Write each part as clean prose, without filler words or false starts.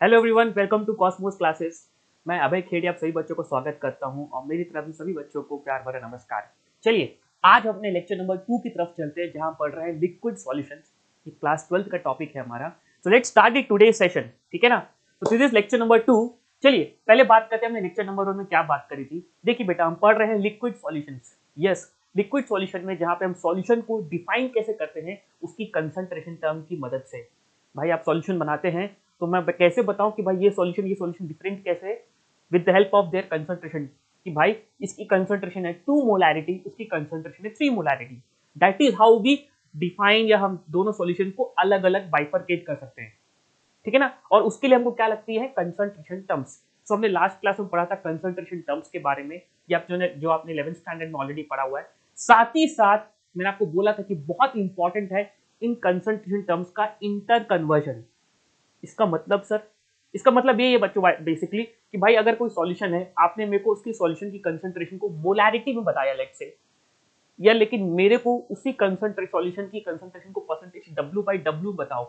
Hello everyone, welcome to Cosmos classes. मैं अभय खेड़ी आप सभी बच्चों को स्वागत करता हूं और मेरी तरफ से सभी बच्चों को प्यार भरा नमस्कार। चलिए आज हम अपने लेक्चर नंबर 2 की तरफ चलते हैं, जहां पढ़ रहे हैं लिक्विड सॉल्यूशंस। ये क्लास 12 का टॉपिक है हमारा। So let's start the today session, ठीक है ना। तो दिस इज लेक्चर नंबर 2। चलिए पहले बात करते हैं हमने लेक्चर नंबर 1 में क्या बात करी थी। देखिए बेटा, हम पढ़ रहे हैं liquid solutions. Yes, liquid solution में जहां पे हम सॉल्यूशन को डिफाइन कैसे करते हैं उसकी कंसंट्रेशन टर्म की मदद से। भाई आप सॉल्यूशन बनाते हैं तो मैं कैसे बताऊं कि भाई ये सॉल्यूशन डिफरेंट कैसे है, with the help of their concentration. कि भाई इसकी कंसंट्रेशन है 2 मोलैरिटी, उसकी कंसंट्रेशन है 3 molarity. That is how we define, या हम दोनों सॉल्यूशन को अलग अलग बाइफरकेट कर सकते हैं, ठीक है ना। और उसके लिए हमको क्या लगती है, कंसंट्रेशन टर्म्स। सो हमने लास्ट क्लास में पढ़ा था कंसंट्रेशन टर्म्स के बारे में, या जो आपने 11th स्टैंडर्ड में ऑलरेडी पढ़ा हुआ है। साथ ही साथ मैंने आपको बोला था कि बहुत इंपॉर्टेंट है इन कंसंट्रेशन टर्म्स का इंटर कन्वर्जन। इसका मतलब सर, इसका मतलब ये है बच्चों बेसिकली कि भाई अगर कोई सॉल्यूशन है, आपने मेरे को उसकी सॉल्यूशन की कंसंट्रेशन को मोलैरिटी में बताया लेट से, या लेकिन मेरे को उसी कंसंट्रेशन सॉल्यूशन की कंसंट्रेशन को परसेंटेज डब्ल्यू बाई डब्ल्यू बताओ,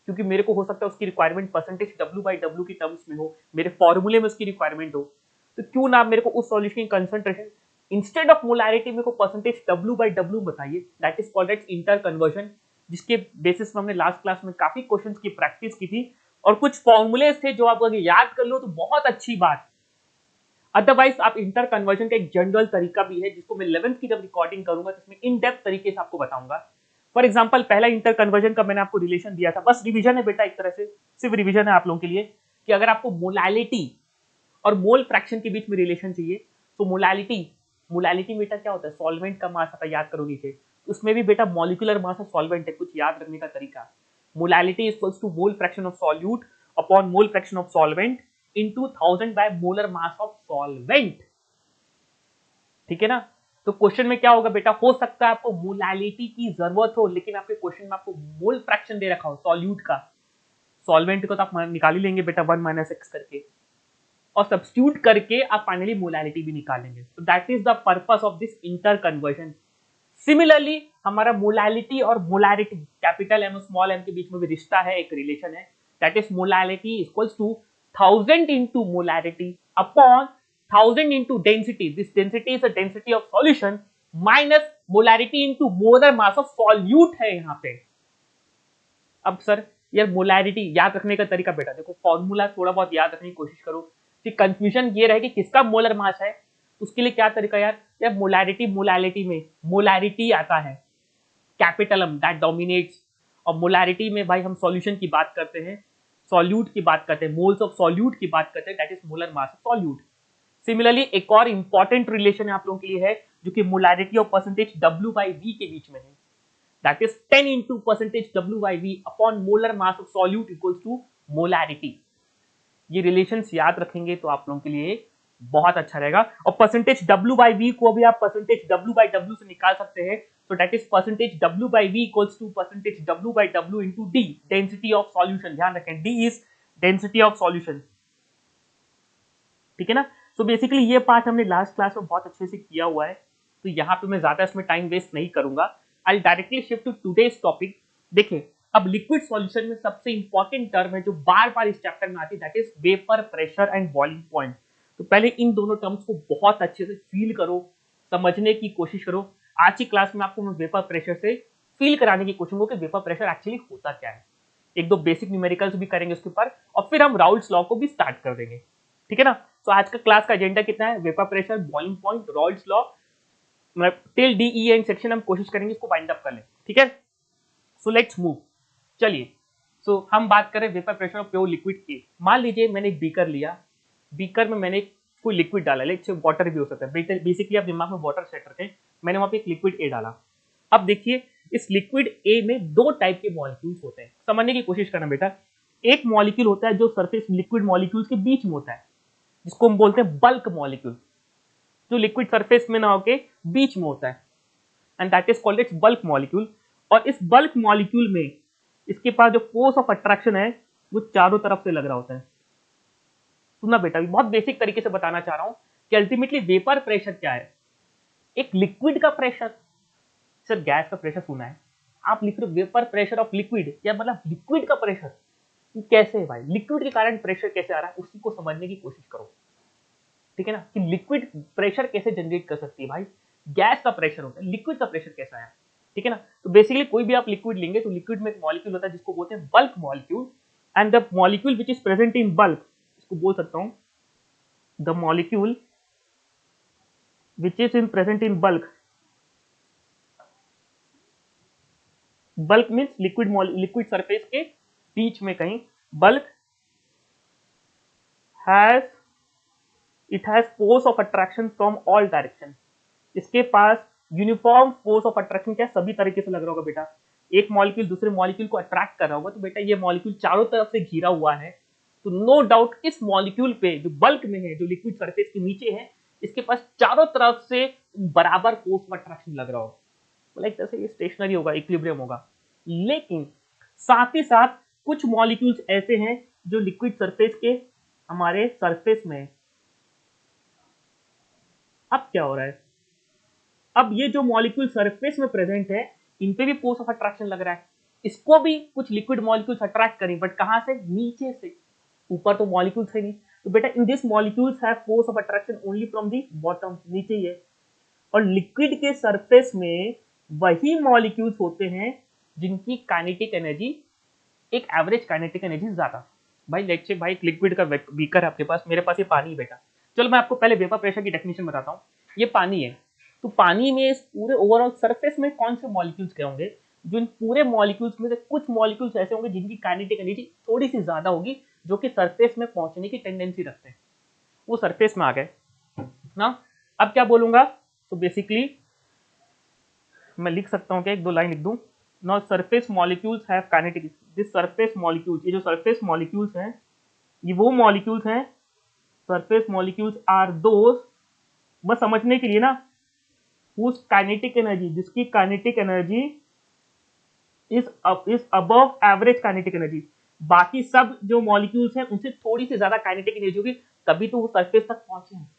क्योंकि मेरे को हो सकता है उसकी requirement percentage W by W की टर्म्स में हो, मेरे फॉर्मूले में उसकी रिक्वायरमेंट हो। तो क्यों ना मेरे को उस सॉल्यूशन की कंसंट्रेशन इंस्टेड ऑफ मोलैरिटी मेरे को परसेंटेज डब्ल्यू बाई डब्ल्यू बताइए। That is called as interconversion, जिसके बेसिस में हमने लास्ट क्लास में काफी क्वेश्चंस की प्रैक्टिस की थी और कुछ फॉर्मूलेस थे जो आप अगर याद कर लो तो बहुत अच्छी बात। अदरवाइज आप इंटर कन्वर्जन का एक जनरल तरीका भी है, जिसको मैं 11th की जब रिकॉर्डिंग करूंगा तो इसमें इन डेप्थ तरीके से आपको बताऊंगा। फॉर एग्जांपल पहला इंटर कन्वर्जन का मैंने आपको रिलेशन दिया था, बस रिवीजन है बेटा, एक तरह से सिर्फ रिवीजन है आप लोगों के लिए, कि अगर आपको मोलैलिटी और मोल फ्रैक्शन के बीच में रिलेशन चाहिए तो मोलैलिटी मोलैलिटी बेटा क्या होता है, सॉल्वेंट का मास आता है, याद करो नीचे। उसमें भी बेटा मॉलिक्यूलर मास ऑफ सॉल्वेंट है, कुछ याद रखने का तरीका। Molality equals to mole fraction of solute upon mole fraction of solvent into 1000 by molar mass of solvent, ठीक है ना। तो क्वेश्चन में क्या होगा बेटा, हो सकता है आपको मोलैलिटी की जरूरत हो, लेकिन आपके क्वेश्चन में आपको मोल फ्रैक्शन दे रखा हो सॉल्यूट का। सॉल्वेंट को तो आप निकाल ही लेंगे बेटा 1 माइनस एक्स करके, और सब्स्टिट्यूट करके आप फाइनली मोलैलिटी भी निकालेंगे। तो that is the purpose of this interconversion. Similarly हमारा मोलैलिटी और मोलैरिटी, कैपिटल एम और स्मॉल एम के बीच में भी रिश्ता है, एक रिलेशन है। That is molality equals to 1000 into molarity upon 1000 into density. This density is the density of solution minus molarity into molar mass of solute है यहाँ पे। अब सर यार मोलैरिटी याद रखने का तरीका बेटा देखो, फॉर्मूला थोड़ा बहुत याद रखने की कोशिश करो कि कंफ्यूजन ये रहे कि किसका मोलर मास है। उसके लिए क्या तरीका यार मोलैरिटी मोलैलिटी में मोलैरिटी आता है, कैपिटल एम दैट डोमिनेट्स। और मोलैरिटी में भाई हम सॉल्यूशन की बात करते हैं, सॉल्यूट की बात करते हैं, मोल्स ऑफ सॉल्यूट की बात करते हैं, that is molar mass of solute. Similarly एक और इंपॉर्टेंट रिलेशन आप लोगों के लिए है, जो कि मोलैरिटी और परसेंटेज डब्ल्यू बाई वी के बीच में है। That is 10 into percentage W by V upon molar mass of solute equals to molarity. ये रिलेशंस याद रखेंगे तो आप लोगों के लिए बहुत अच्छा रहेगा। और परसेंटेज डब्ल्यू बाई वी को भी आप परसेंटेज डब्ल्यू बाई डब्ल्यू से निकाल सकते हैं। So that is percentage W by V equals to percentage W by W into D, density of solution। ध्यान रखें D is density of solution, ठीक है ना। So basically ये पार्ट हमने लास्ट क्लास में बहुत अच्छे से किया हुआ है, तो यहाँ पे मैं ज्यादा इसमें टाइम वेस्ट नहीं करूंगा। I directly shift to today's topic. देखिए अब लिक्विड सॉल्यूशन में सबसे इंपॉर्टेंट टर्म है जो बार बार इस चैप्टर में आती है, that is vapour pressure and boiling point. तो पहले इन दोनों टर्म्स को बहुत अच्छे से फील करो, समझने की कोशिश करो। आज की क्लास में आपको मैं वेपर प्रेशर से फील कराने की कोशिश करूंगा कि वेपर प्रेशर एक्चुअली होता क्या है। एक दो बेसिक न्यूमेरिकल्स भी करेंगे उसके ऊपर, और फिर हम राउल्ट्स लॉ को भी स्टार्ट कर देंगे, ठीक है ना। तो आज का क्लास का एजेंडा कितना है, vapour pressure, boiling point, Raoult's law, till D E N section हम कोशिश करेंगे इसको वाइंड अप कर लें, ठीक है। So let's move. चलिए सो हम बात करें vapour pressure of pure liquid की। मान लीजिए मैंने एक बीकर लिया, बीकर में मैंने कोई लिक्विड डाला, लेट्स से वाटर भी हो सकता है, बेसिकली आप दिमाग में वाटर सेट रखें। मैंने वहां पे एक लिक्विड ए डाला। अब देखिए इस लिक्विड ए में दो टाइप के मॉलिक्यूल्स होते हैं, समझने की कोशिश करना बेटा। एक मॉलिक्यूल होता है जो सरफेस लिक्विड मॉलिक्यूल्स के बीच में होता है, जिसको हम बोलते हैं बल्क मॉलिक्यूल, जो लिक्विड सरफेस में ना होके बीच में होता है, and that is called its bulk molecule. और इस बल्क मॉलिक्यूल में इसके पास जो फोर्स ऑफ अट्रैक्शन है वो चारों तरफ से लग रहा होता है। सुनना बेटा, बहुत बेसिक तरीके से बताना चाह रहा हूं कि अल्टीमेटली वेपर प्रेशर क्या है। एक लिक्विड का प्रेशर, सर गैस का प्रेशर सुना है, आप लिख रहे हो वेपर प्रेशर ऑफ लिक्विड, या मतलब लिक्विड का प्रेशर। कैसे है भाई, लिक्विड के कारण प्रेशर कैसे आ रहा है उसी को समझने की कोशिश करो, ठीक है ना, कि लिक्विड प्रेशर कैसे जनरेट कर सकती है। भाई गैस का प्रेशर होता है, लिक्विड का प्रेशर कैसा आया, ठीक है ना। तो बेसिकली कोई भी आप लिक्विड लेंगे तो लिक्विड में एक मॉलिक्यूल होता है जिसको बोलते हैं bulk molecule, and the molecule which is present in bulk, इसको बोल सकता हूं the molecule which is in present in bulk, bulk means liquid surface के बीच में कहीं, bulk has it has force of attraction from all direction, इसके पास uniform force of attraction क्या सभी तरीके से लग रहा होगा बेटा, एक मॉलिक्यूल दूसरे मॉलिक्यूल को अट्रैक्ट कर रहा होगा, तो बेटा ये मॉलिक्यूल चारों तरफ से घिरा हुआ है, तो नो डाउट इस मॉलिक्यूल पे जो बल्क में है, जो लिक्विड सरफेस के नीचे है, इसके पास चारों तरफ से बराबर फोर्स ऑफ अट्रैक्शन लग रहा होगा, लाइक जैसे ये स्टेशनरी होगा, इक्विलिब्रियम होगा। लेकिन साथ ही साथ कुछ मॉलिक्यूल्स ऐसे हैं जो लिक्विड सरफेस के हमारे सरफेस में, अब क्या हो रहा है, अब ये जो मॉलिक्यूल सरफेस में प्रेजेंट है इन पे भी फोर्स ऑफ अट्रैक्शन लग रहा है, इसको भी कुछ लिक्विड मॉलिक्यूल्स अट्रैक्ट करें, बट कहां से, नीचे से, ऊपर तो मॉलिक्यूल्स है नहीं, तो बेटा in this molecules have force of attraction only from the bottom, नीचे ही है। और लिक्विड के सरफेस में वही मॉलिक्यूल्स होते हैं जिनकी काइनेटिक एनर्जी, एक एवरेज काइनेटिक एनर्जी ज्यादा। भाई लेट्स से भाई एक लिक्विड का बीकर है आपके पास, मेरे पास ये पानी बेटा, चलो मैं आपको पहले वेपर प्रेशर की डेफिनेशन बताता हूँ। ये पानी है, तो पानी में इस पूरे ओवरऑल सरफेस में कौन से मॉलिक्यूल्स क्या होंगे, जो इन पूरे मॉलिक्यूल्स में से कुछ मॉलिक्यूल्स ऐसे होंगे जिनकी काइनेटिक एनर्जी थोड़ी सी ज्यादा होगी, जो कि सरफेस में पहुंचने की टेंडेंसी रखते हैं, वो सरफेस में आ गए ना। अब क्या बोलूंगा, तो बेसिकली मैं लिख सकता हूँ कि एक दो लाइन लिख दूं, now surface molecules have kinetic, this surface molecules, ये जो सरफेस मॉलिक्यूल्स हैं ये वो मॉलिक्यूल्स हैं, सरफेस मॉलिक्यूल्स आर दोज, बस समझने के लिए ना, whose kinetic energy, जिसकी kinetic energy is above average kinetic energy, बाकी सब जो मॉलिक्यूल्स हैं उनसे थोड़ी सी ज्यादा काइनेटिक एनर्जी होगी, तभी तो वो सरफेस तक पहुंचे हैं।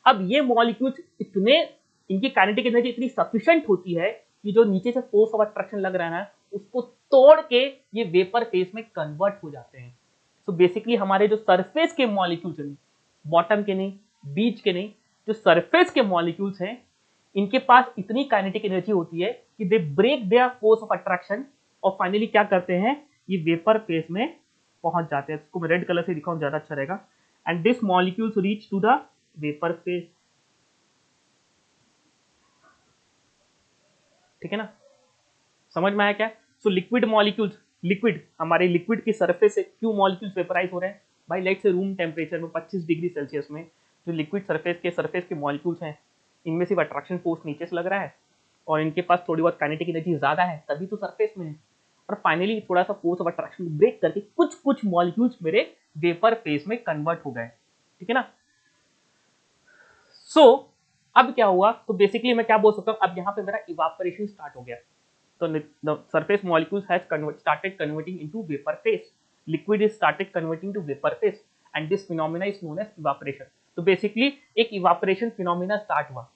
अब ये मॉलिक्यूल्स इतने, इनकी काइनेटिक एनर्जी इतनी सफिशिएंट होती है कि जो नीचे से फोर्स ऑफ अट्रैक्शन लग रहा है ना, उसको तोड़ के ये वेपर फेस में कन्वर्ट हो जाते हैं। तो बेसिकली हमारे जो सरफेस के मॉलिक्यूल्स हैं, बॉटम के नहीं, बीच के नहीं, जो सरफेस के मॉलिक्यूल्स हैं, इनके पास इतनी काइनेटिक एनर्जी होती है कि they break their force of attraction और फाइनली क्या करते हैं, ये वेपर फेस में पहुंच जाते हैं। इसको मैं रेड कलर से दिखाऊं ज्यादा अच्छा रहेगा, and this molecules reach to the vapour phase, ठीक है ना, समझ में आया क्या। सो लिक्विड मॉलिक्यूल्स, लिक्विड हमारे लिक्विड की सरफेस से क्यों मॉलिक्यूल्स वेपराइज हो रहे हैं, भाई लेट से रूम टेम्परेचर में 25 डिग्री सेल्सियस में जो लिक्विड सरफेस के मॉलिक्यूल्स हैं, इनमें सिर्फ अट्रैक्शन फोर्स नीचे से लग रहा है और इनके पास थोड़ी बहुत काइनेटिक एनर्जी ज्यादा है, तभी तो सरफेस में है, और फाइनली थोड़ा सा फोर्स ऑफ अट्रैक्शन ब्रेक करके कुछ कुछ मॉलिक्यूल्स मेरे वेपर फेस में कन्वर्ट हो गए, ठीक है ना। सो अब क्या हुआ, तो बेसिकली मैं क्या बोल सकता हूँ, अब यहाँ पे मेरा इवापोरेशन स्टार्ट हो गया, so the surface molecules has started converting into vapor phase, liquid is started converting to vapor phase and this phenomena is known as evaporation। तो बेसिकली एक इवापोरेशन फिनोमिना स्टार्ट हुआ।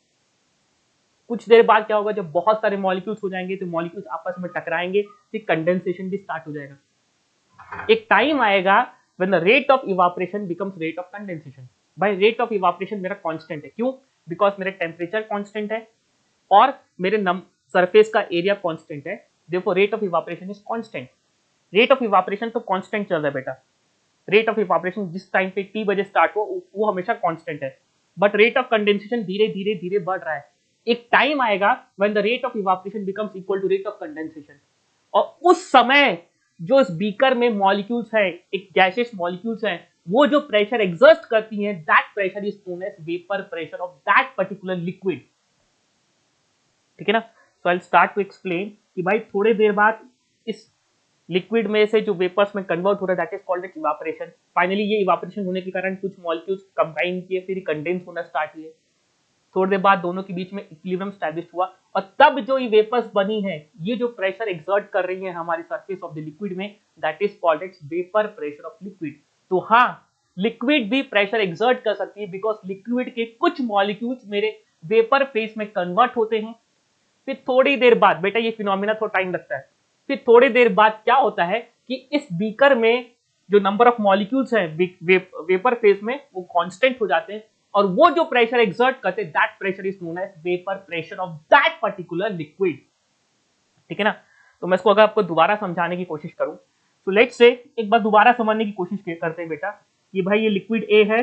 कुछ देर बाद क्या होगा, जब बहुत सारे मॉलिक्यूल्स हो जाएंगे तो मॉलिक्यूल्स आपस में टकराएंगे, फिर कंडेंसेशन भी स्टार्ट हो जाएगा। एक टाइम आएगा when the rate of evaporation becomes rate of condensation। भाई रेट ऑफ इवापोरेशन मेरा कांस्टेंट है, क्यों, बिकॉज मेरा टेम्परेचर कांस्टेंट है और मेरे सरफेस का एरिया कांस्टेंट है, देखो rate of evaporation is constant. Rate of evaporation तो कांस्टेंट चल रहा है बेटा, रेट ऑफ इवापोरेशन जिस टाइम पे टी बजे स्टार्ट हो वो हमेशा कांस्टेंट है, बट रेट ऑफ कंडेंसेशन धीरे धीरे धीरे बढ़ रहा है। एक टाइम आएगा when the rate of evaporation becomes equal to rate of condensation, और उस समय जो इस बीकर में मॉलिक्यूल्स है, एक गैसियस मॉलिक्यूल्स है, वो जो प्रेशर एग्जर्ट करती हैं, that pressure is known as vapour pressure of that particular liquid, ठीक है ना। So I start to explain कि भाई थोड़े देर बाद इस लिक्विड में से जो वेपर्स में कन्वर्ट हो रहा है, that is called as evaporation. Finally ये इवापोरेशन होने के कारण कुछ मॉलिक्यूल्स कंबाइन किए, फिर कंडेंस होना स्टार्ट हुए, थोड़ी देर बाद दोनों के बीच में इक्विलिब्रियम स्टैब्लिश हुआ, और तब जो ये वेपर्स बनी है, ये जो प्रेशर एक्सर्ट कर रही है हमारी सरफेस ऑफ द लिक्विड में, that is called as vapour pressure of liquid. तो हाँ, लिक्विड भी प्रेशर एक्सर्ट कर सकती है, बिकॉज लिक्विड के कुछ मॉलिक्यूल्स मेरे वेपर फेज में कन्वर्ट होते हैं, फिर थोड़ी देर बाद, बेटा ये फिनोमिना थोड़ा टाइम लगता है, फिर थोड़ी देर बाद क्या होता है कि इस बीकर में जो नंबर ऑफ मॉलिक्यूल्स हैं वेपर फेज में वो कांस्टेंट हो जाते हैं, और वो जो प्रेशर एक्सर्ट करते हैं that pressure is known as vapour pressure of that particular liquid. ठीक है ना। तो मैं इसको अगर आपको दोबारा समझाने की कोशिश करूं, तो लेट्स से एक बार दोबारा समझने की कोशिश करते हैं बेटा कि भाई ये लिक्विड ए है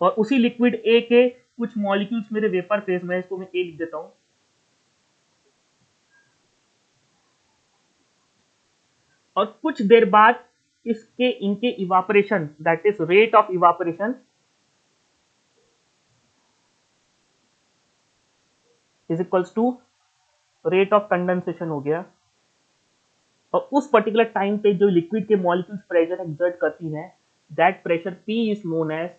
और उसी लिक्विड ए के कुछ मॉलिक्यूल्स मेरे वेपर फेज में, इसको मैं ए लिख देता हूं, और कुछ देर बाद इसके इनके evaporation, that is rate of evaporation is equals to rate of condensation हो गया। और उस पर्टिकुलर टाइम पे जो लिक्विड के मॉलिक्यूल्स प्रेशर एक्सर्ट करती हैं that pressure P is known as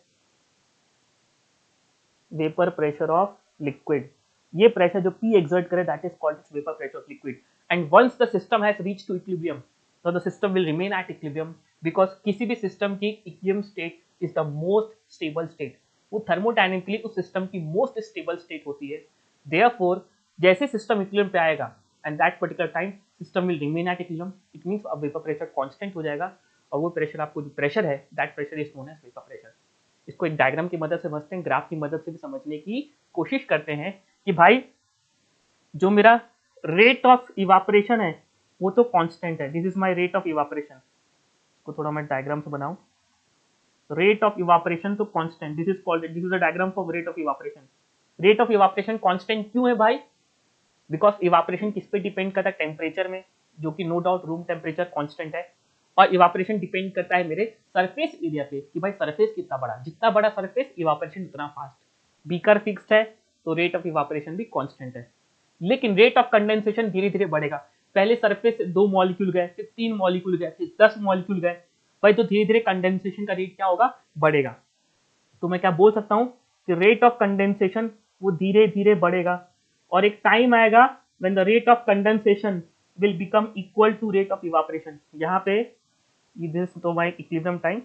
vapour pressure of liquid. ये प्रेशर जो P एक्सर्ट करे that is called vapour pressure of liquid. And once the system has reached to equilibrium, so the system will remain at equilibrium because किसी भी system की equilibrium state is the most stable state. वो thermodynamically उस system की most stable state होती है। Therefore जैसे system equilibrium पे आएगा and that particular time system will remain at equilibrium, it means अब वेपर प्रेशर कांस्टेंट हो जाएगा, और वो प्रेशर आपको जो प्रेशर है that pressure is known as vapour pressure. इसको एक डायग्राम की मदद से समझते हैं, ग्राफ की मदद से भी समझने की कोशिश करते हैं कि भाई जो मेरा रेट ऑफ इवापोरेशन है वो तो कांस्टेंट है, this is my rate of evaporation. इसको थोड़ा मैं डायग्राम से बनाऊं, रेट ऑफ इवापोरेशन तो constant, this is the diagram for rate of evaporation. Rate of evaporation constant क्यों है भाई? बिकॉज इवापोरेशन किस पे डिपेंड करता है? टेम्परेचर में, जो कि no doubt room temperature constant है। और इवापोरेशन डिपेंड करता है मेरे सरफेस एरिया पे कि भाई सरफेस कितना बड़ा, जितना बड़ा सरफेस इवापोरेशन उतना फास्ट। बीकर फिक्स्ड है तो रेट ऑफ इवापोरेशन भी कांस्टेंट है, लेकिन रेट ऑफ कंडेंसेशन धीरे धीरे बढ़ेगा। पहले सरफेस से 2 मॉलिक्यूल गए, फिर 3 मॉलिक्यूल गए, फिर 10 मॉलिक्यूल गए, भाई तो धीरे धीरे कंडेंसेशन का रेट क्या होगा? बढ़ेगा। तो मैं क्या बोल सकता हूं कि रेट ऑफ कंडेंसेशन वो धीरे धीरे बढ़ेगा, और एक टाइम आएगा when the rate of condensation will become equal to rate of evaporation. यहाँ पे दिस तो माय इक्विलिब्रियम टाइम,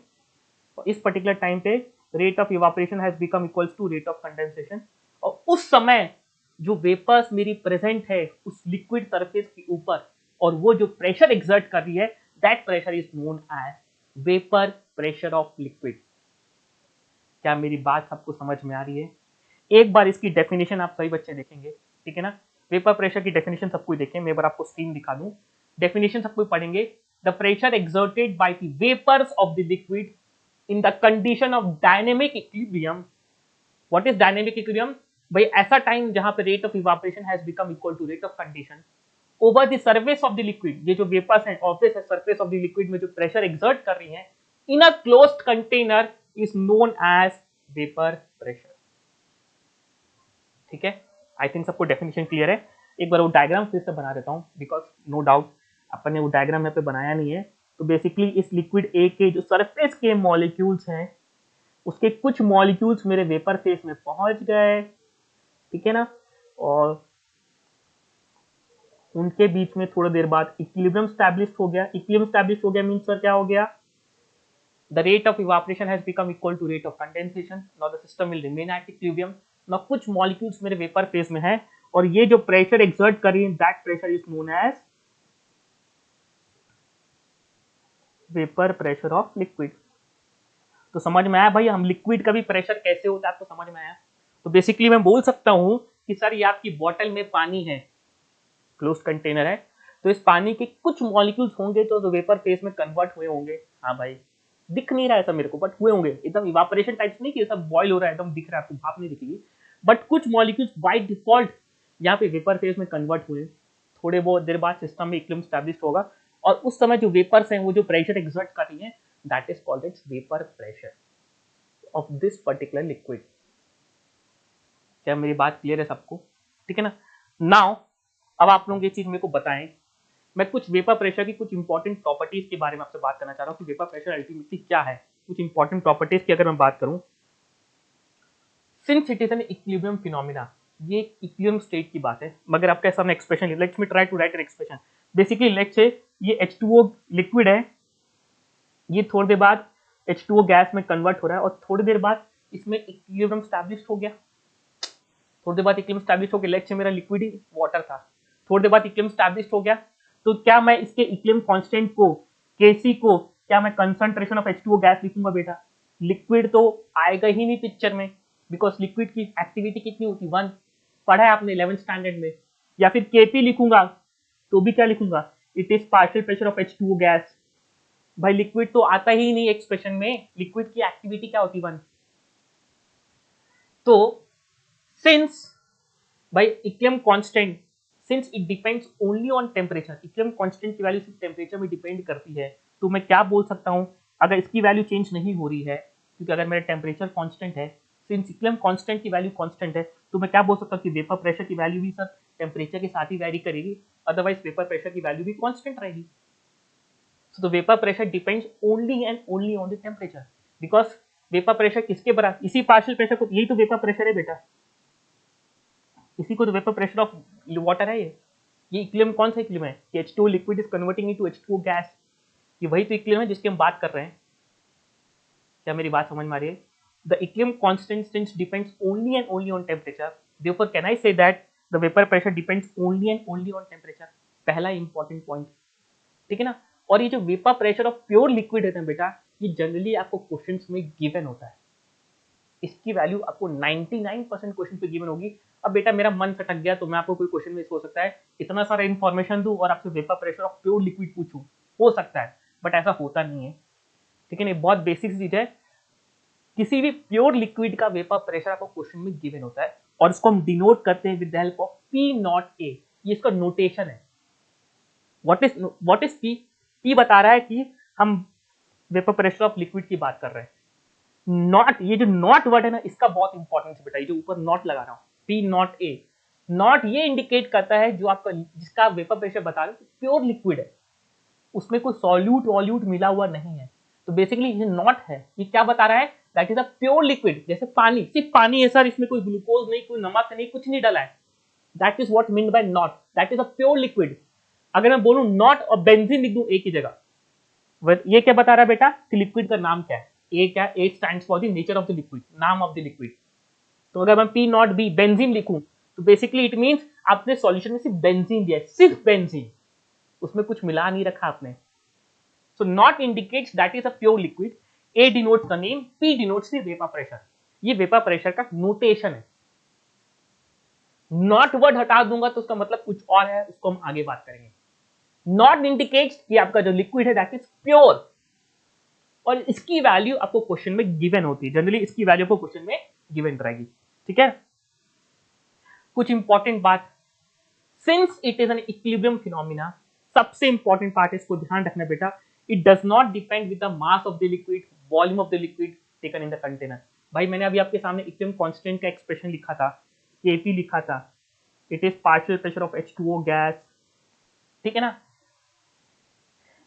इस पर्टिकुलर टाइम पे rate of evaporation has become equals to rate of condensation, और उस समय जो वेपर्स मेरी प्रेजेंट है उस लिक्विड सरफेस के ऊपर, और वो जो प्रेशर एक्सर्ट कर रही है that pressure is known as vapour pressure of liquid. क्या मेरी बात आपको समझ में आ रही है? एक बार इसकी डेफिनेशन आप सभी बच्चे देखेंगे, ठीक है ना। वेपर प्रेशर की डेफिनेशन सबको देखें, मैं एक बार आपको स्क्रीन दिखा दूं, डेफिनेशन सबको पढ़ेंगे। The pressure exerted by the vapours of the liquid in the condition of dynamic equilibrium. What is dynamic equilibrium? भाई ऐसा टाइम जहां पे rate of evaporation has become equal to rate of condition over the surface of the liquid. ये जो vapours हैं obvious है surface of the liquid में जो प्रेशर एक्सर्ट कर रही हैं in a closed container is known as vapour pressure. ठीक है, आई थिंक सबको डेफिनेशन क्लियर है। एक बार वो डायग्राम फिर से बना देता हूं बिकॉज नो डाउट अपन ने वो डायग्राम यहाँ पे बनाया नहीं है। तो बेसिकली इस लिक्विड ए के जो सरफेस के मॉलिक्यूल्स हैं उसके कुछ मॉलिक्यूल्स मेरे वेपर फेस में पहुंच गए, ठीक है ना, और उनके बीच में थोड़ी देर बाद इक्विलिब्रियम स्टैब्लिश हो गया। इक्विलिब्रियम स्टैब्लिश हो गया मींस सर क्या हो गया? The rate of evaporation has become equal to rate of condensation, now the system will remain at equilibrium. Now कुछ मॉलिक्यूल्स मेरे वेपर फेस में है और ये जो प्रेशर एक्सर्ट कर रही है that pressure is known as vapour pressure of liquid. तो समझ में आया भाई हम लिक्विड का भी प्रेशर कैसे होता है, आपको समझ में आया? तो बेसिकली मैं बोल सकता हूं कि सर ये आपकी बोतल में पानी है, क्लोज्ड कंटेनर है, तो इस पानी के कुछ मॉलिक्यूल्स होंगे तो वेपर फेस में कन्वर्ट हुए होंगे। हाँ भाई दिख नहीं रहा है सब मेरे को बट हुए होंगे, एकदम इवापोरेशन टाइप्स नहीं कि सब बॉयल हो रहा है एकदम दिख रहा है आपको, भाप नहीं दिखेगी, बट कुछ मॉलिक्यूल्स बाय डिफॉल्ट यहाँ पे वेपर फेस में कन्वर्ट हुए। थोड़े बहुत देर बाद सिस्टम में इक्विलिब्रियम स्टैब्लिश होगा और उस समय जो वेपर्स हैं वो जो प्रेशर एक्सर्ट कर रही हैं that is called its vapour pressure of this particular liquid. क्या मेरी बात क्लियर है सबको? ठीक है ना। नाउ अब आप लोग ये चीज मेरे को बताएं, मैं कुछ वेपर प्रेशर की कुछ इंपॉर्टेंट प्रॉपर्टीज के बारे में आपसे बात करना चाह रहा हूँ कि वेपर प्रेशर अल्टीमेटली क्या है। कुछ इंपॉर्टेंट प्रॉपर्टीज की अगर मैं बात करूं, since it is an equilibrium phenomena, ये इक्विलिब्रियम स्टेट की बात है, मगर आपके सामने expression, let's me try to write an expression. Basically let's say ये H2O लिक्विड है, ये थोड़ी देर बाद H2O गैस में कन्वर्ट हो रहा है और थोड़ी देर बाद इसमें इक्विलिब्रियम स्टैब्लिश हो गया। थोड़ी देर बाद इक्विलिब्रियम स्टैब्लिश हो गया, लेट्स से मेरा लिक्विड ही वाटर था, थोड़ी देर बाद इक्विलिब्रियम स्टैब्लिश हो गया, तो क्या मैं इसके इक्विलिब्रियम कांस्टेंट को Kc को क्या मैं कंसंट्रेशन ऑफ H2O गैस लिखूंगा बेटा? लिक्विड तो आएगा ही नहीं पिक्चर में, बिकॉज लिक्विड की एक्टिविटी कितनी होती है 1, पढ़ा है आपने 11th स्टैंडर्ड में। या फिर Kp लिखूंगा तो भी क्या लिखूंगा? It is partial pressure of H2O gas. भाई लिक्विड तो आता ही नहीं एक्सप्रेशन में, लिक्विड की एक्टिविटी क्या होती 1। तो सिंस भाई equilibrium constant, since it depends only on temperature, equilibrium constant की वैल्यू सिर्फ टेम्परेचर में डिपेंड करती है, तो मैं क्या बोल सकता हूं अगर इसकी वैल्यू चेंज नहीं हो रही है, क्योंकि अगर मेरा टेम्परेचर कांस्टेंट है, सिंस इक्विलिब्रियम कांस्टेंट की वैल्यू कांस्टेंट है, तो मैं क्या बोल सकता हूं कि वेपर प्रेशर की वैल्यू भी सर टेम्परेचर के साथ ही वैरी करेगी, अदरवाइज वेपर प्रेशर की वैल्यू भी कांस्टेंट रहेगी। So the vapor pressure depends only and only on the temperature, because vapour pressure किसके बराबर, इसी पार्शियल प्रेशर को, यही तो वेपर प्रेशर है बेटा, इसी को तो वेपर प्रेशर ऑफ वाटर है। ये इक्विलिब्रियम कौन सा इक्विलिब्रियम है कि H2O liquid is converting into H2O gas, ये वही तो इक्विलिब्रियम है जिसकी हम बात कर रहे हैं। क्या मेरी बात समझ में आ रही है? The equilibrium constant depends only and only on temperature, therefore can I say that the vapour pressure depends only and only on temperature. पहला इंपॉर्टेंट पॉइंट, ठीक है ना। और ये जो vapour pressure of pure liquid है ना बेटा, ये जनरली आपको क्वेश्चंस में गिवन होता है, इसकी वैल्यू आपको 99% क्वेश्चन पे गिवन होगी। अब बेटा मेरा मन खटक गया तो मैं आपको कोई क्वेश्चन में हो सकता है इतना सारा इन्फॉर्मेशन दूं और आपसे vapour pressure of pure liquid पूछूं, हो सकता है, बट ऐसा होता नहीं है, ठीक है ना। बहुत बेसिक चीज है, किसी भी प्योर लिक्विड का वेपर प्रेशर आपको क्वेश्चन में गिवन होता है और इसको हम डिनोट करते हैं with the help of P0A, ये इसका नोटेशन है। What is P? P बता रहा है कि हम वेपर प्रेशर ऑफ लिक्विड की बात कर रहे हैं। नॉट, ये जो नॉट वर्ड है ना, इसका बहुत इंपॉर्टेंस है बेटा, ये जो ऊपर नॉट लगा रहा हूं P0A, नॉट ये इंडिकेट करता है जो आपका जिसका वेपर प्रेशर बता रहे हो प्योर लिक्विड है, उसमें कोई सॉल्यूट वॉल्यूट मिला हुआ नहीं है। तो बेसिकली ये नॉट है, ये क्या बता रहा है? That is a pure liquid. जैसे पानी, सिर्फ पानी है सर, इसमें कोई ग्लूकोज नहीं, कोई नमक नहीं, कुछ नहीं डाला है, that is what mean by not, that is a pure liquid. अगर मैं बोलूं नॉट और बेंजीन लिख दूं एक ही जगह, ये क्या बता रहा है बेटा कि लिक्विड का नाम क्या है? ए क्या? ए stands for the nature of the liquid, नाम ऑफ द लिक्विड। तो अगर मैं P0B बेंजीन लिखूं तो बेसिकली इट मींस आपने सॉल्यूशन में सिर्फ बेंजीन दिया है, सिर्फ बेंजीन, उसमें कुछ मिला नहीं रखा आपने। So not indicates that is a pure liquid, A denotes the name, P denotes the vapour pressure, ये वेपर प्रेशर का नोटेशन है। नॉट वर्ड हटा दूंगा तो उसका मतलब कुछ और है, उसको हम आगे बात करेंगे। नॉट इंडिकेट्स कि आपका जो लिक्विड है दैट इज प्योर, और इसकी वैल्यू आपको क्वेश्चन में गिवन होती है, जनरली इसकी वैल्यू आपको क्वेश्चन में गिवन रहेगी, ठीक है। कुछ इंपॉर्टेंट बात, since it is an equilibrium phenomena, सबसे इंपॉर्टेंट पार्ट है, इसको ध्यान रखना बेटा, it does not depend with the mass of the liquid, volume of the liquid taken in the container. भाई मैंने अभी आपके सामने इक्विलिब्रियम कांस्टेंट का एक्सप्रेशन लिखा था, Kp लिखा था, it is partial pressure of H2O gas, ठीक है ना।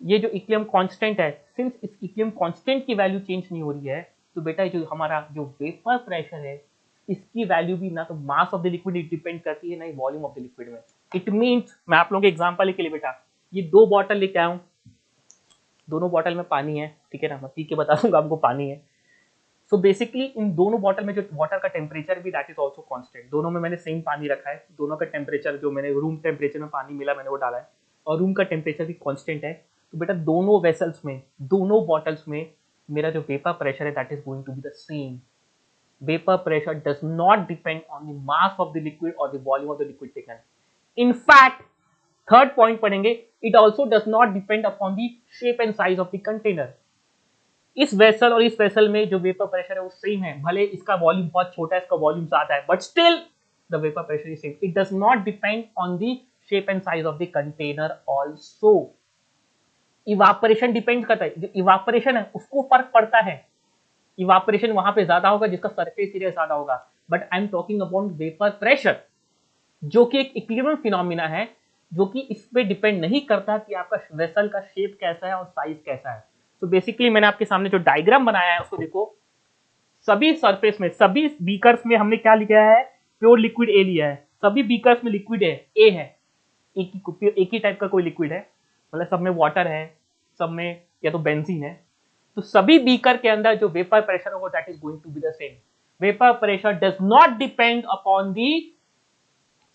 ये जो इक्विलिब्रियम कांस्टेंट है, सिंस इस इक्विलिब्रियम कांस्टेंट की वैल्यू चेंज नहीं हो रही है, तो बेटा जो हमारा जो वेपर प्रेशर है, इसकी वैल्यू भी ना तो मास ऑफ द लिक्विड डिपेंड करती है, ना ही वॉल्यूम ऑफ द लिक्विड में। इट मींस, मैं आप लोगों के एग्जांपल के लिए बेटा ये 2 बॉटल लेके आया हूं, दोनों बॉटल में पानी है, ठीक है ना, मैं पी के बता दूंगा आपको पानी है। सो बेसिकली इन दोनों बॉटल में जो वाटर का टेम्परेचर भी दैट इज ऑल्सो कांस्टेंट, दोनों में मैंने सेम पानी रखा है, दोनों का टेम्परेचर जो मैंने रूम टेम्परेचर में पानी मिला मैंने वो डाला है, और रूम का टेम्परेचर भी कांस्टेंट है। तो बेटा दोनों वेसल्स में, दोनों बॉटल्स में मेरा जो वेपर प्रेशर है that is going to be the same. Vapour pressure does not depend on the mass of the liquid और the volume of the liquid taken. In fact third point पढ़ेंगे, it also does not depend upon the shape and size of the container. इस vessel और इस vessel में जो vapour pressure है वो same है, भले इसका वॉल्यूम बहुत छोटा है, इसका वॉल्यूम ज्यादा है, but still the vapour pressure is same. It does not depend on the shape and size of the container also. Evaporation depend करता है, जो इवापोरेशन है उसको फर्क पड़ता है, इवापोरेशन वहां पे ज्यादा होगा जिसका सरफेस एरिया ज्यादा होगा, but I am talking about vapour pressure जो कि एक इक्विलिब्रियम फिनोमिना है, जो कि इस पे डिपेंड नहीं करता कि आपका वेसल का शेप कैसा है और साइज कैसा है। तो बेसिकली मैंने आपके सामने जो डायग्राम बनाया है उसको देखो, सभी सरफेस में, सभी बीकर्स में हमने क्या लिखा है? प्योर लिक्विड ए लिया है, सभी बीकर्स में लिक्विड है, ए है, एक ही टाइप का कोई लिक्विड है, मतलब सब में वाटर है, सब में या तो बेंजीन है। तो सभी बीकर के अंदर जो वेपर प्रेशर होगा that is going to be the same. Vapour pressure does not depend upon the